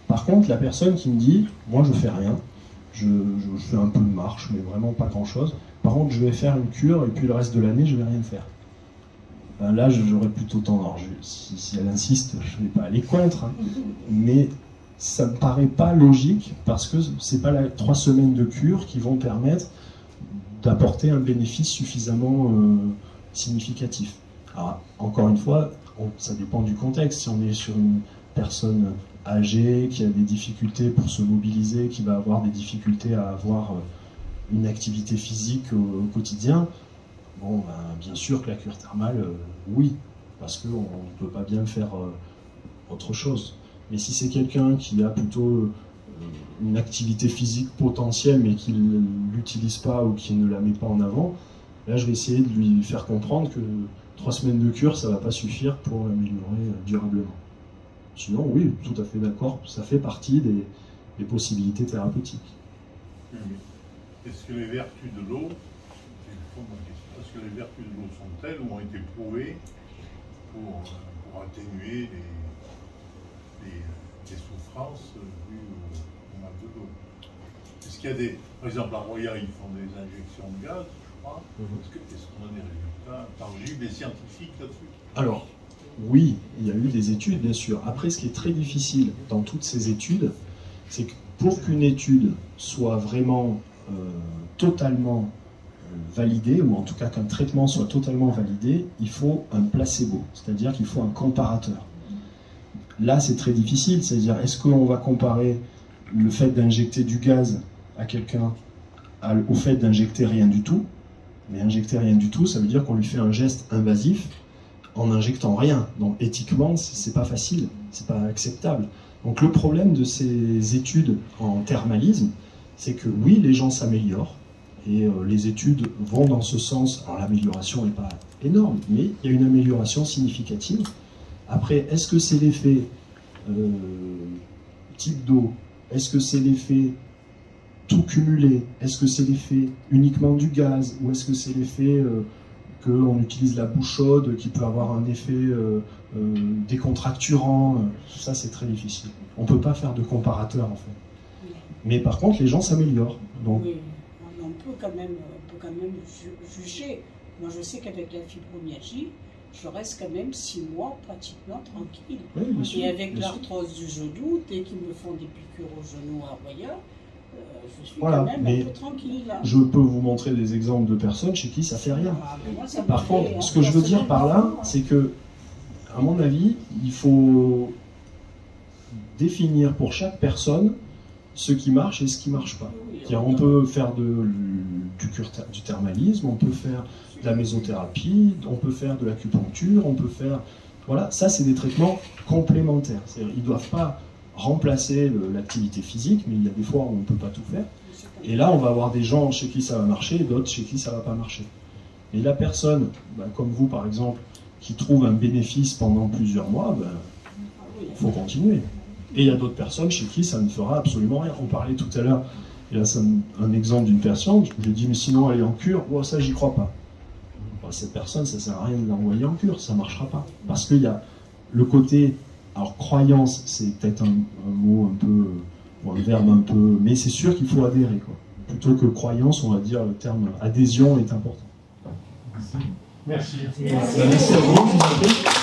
Par contre, la personne qui me dit « Moi, je fais rien, je fais un peu de marche, mais vraiment pas grand-chose. Par contre, je vais faire une cure et puis le reste de l'année, je vais rien faire. » Ben là, j'aurais plutôt tendance. Si elle insiste, je ne vais pas aller contre, hein, mais ça me paraît pas logique parce que c'est pas les 3 semaines de cure qui vont permettre d'apporter un bénéfice suffisamment significatif. Alors, encore une fois, ça dépend du contexte. Si on est sur une personne âgée, qui a des difficultés pour se mobiliser, qui va avoir des difficultés à avoir une activité physique au quotidien, bon, ben, bien sûr que la cure thermale, oui, parce qu'on ne peut pas bien faire autre chose. Mais si c'est quelqu'un qui a plutôt une activité physique potentielle, mais qui ne l'utilise pas ou qui ne la met pas en avant, là, je vais essayer de lui faire comprendre que 3 semaines de cure, ça ne va pas suffire pour l'améliorer durablement. Sinon, oui, tout à fait d'accord, ça fait partie des possibilités thérapeutiques. Est-ce que les vertus de l'eau, est-ce que les vertus de l'eau sont telles ou ont été prouvées pour atténuer les souffrances dues au mal de l'eau? Est-ce qu'il y a des... Par exemple, à Roya, ils font des injections de gaz, je crois. Est-ce qu'on a des résultats tangibles et scientifiques là-dessus? Alors, oui, il y a eu des études, bien sûr. Après, ce qui est très difficile dans toutes ces études, c'est que pour qu'une étude soit vraiment totalement validée, ou en tout cas qu'un traitement soit totalement validé, il faut un placebo, c'est-à-dire qu'il faut un comparateur. Là, c'est très difficile, c'est-à-dire est-ce qu'on va comparer le fait d'injecter du gaz à quelqu'un au fait d'injecter rien du tout? Mais injecter rien du tout, ça veut dire qu'on lui fait un geste invasif en n'injectant rien. Donc éthiquement, c'est pas facile, c'est pas acceptable. Donc le problème de ces études en thermalisme, c'est que oui, les gens s'améliorent, et les études vont dans ce sens. Alors l'amélioration n'est pas énorme, mais il y a une amélioration significative. Après, est-ce que c'est l'effet type d'eau? Est-ce que c'est l'effet tout cumulé? Est-ce que c'est l'effet uniquement du gaz? Ou est-ce que c'est l'effet qu'on utilise la bouche chaude qui peut avoir un effet décontracturant? Ça, c'est très difficile. On ne peut pas faire de comparateur, en fait. Mais par contre, les gens s'améliorent. Donc... Oui, on peut quand même juger. Moi, je sais qu'avec la fibromyalgie, je reste quand même 6 mois pratiquement tranquille. Oui, et avec l'arthrose du genou, dès qu'ils me font des piqûres au genou à Roya, je suis quand même un peu tranquille. Là. Je peux vous montrer des exemples de personnes chez qui ça fait rien. Par contre, ce que je veux dire par là, c'est que, à mon avis, il faut définir pour chaque personne ce qui marche et ce qui ne marche pas. On peut faire du thermalisme, on peut faire de la mésothérapie, on peut faire de l'acupuncture, on peut faire... Voilà, ça c'est des traitements complémentaires. Ils ne doivent pas remplacer l'activité physique, mais il y a des fois où on ne peut pas tout faire. Et là, on va avoir des gens chez qui ça va marcher, et d'autres chez qui ça ne va pas marcher. Et la personne, comme vous par exemple, qui trouve un bénéfice pendant plusieurs mois, il faut continuer. Et il y a d'autres personnes chez qui ça ne fera absolument rien. On parlait tout à l'heure, il y a un exemple d'une personne, je lui ai dit, mais sinon elle est en cure, ça j'y crois pas. Cette personne, ça ne sert à rien de l'envoyer en cure, ça ne marchera pas. Parce qu'il y a le côté, alors croyance, c'est peut-être un mot un peu, ou un verbe un peu, mais c'est sûr qu'il faut adhérer, quoi. Plutôt que croyance, on va dire le terme adhésion est important. Merci. Merci à vous.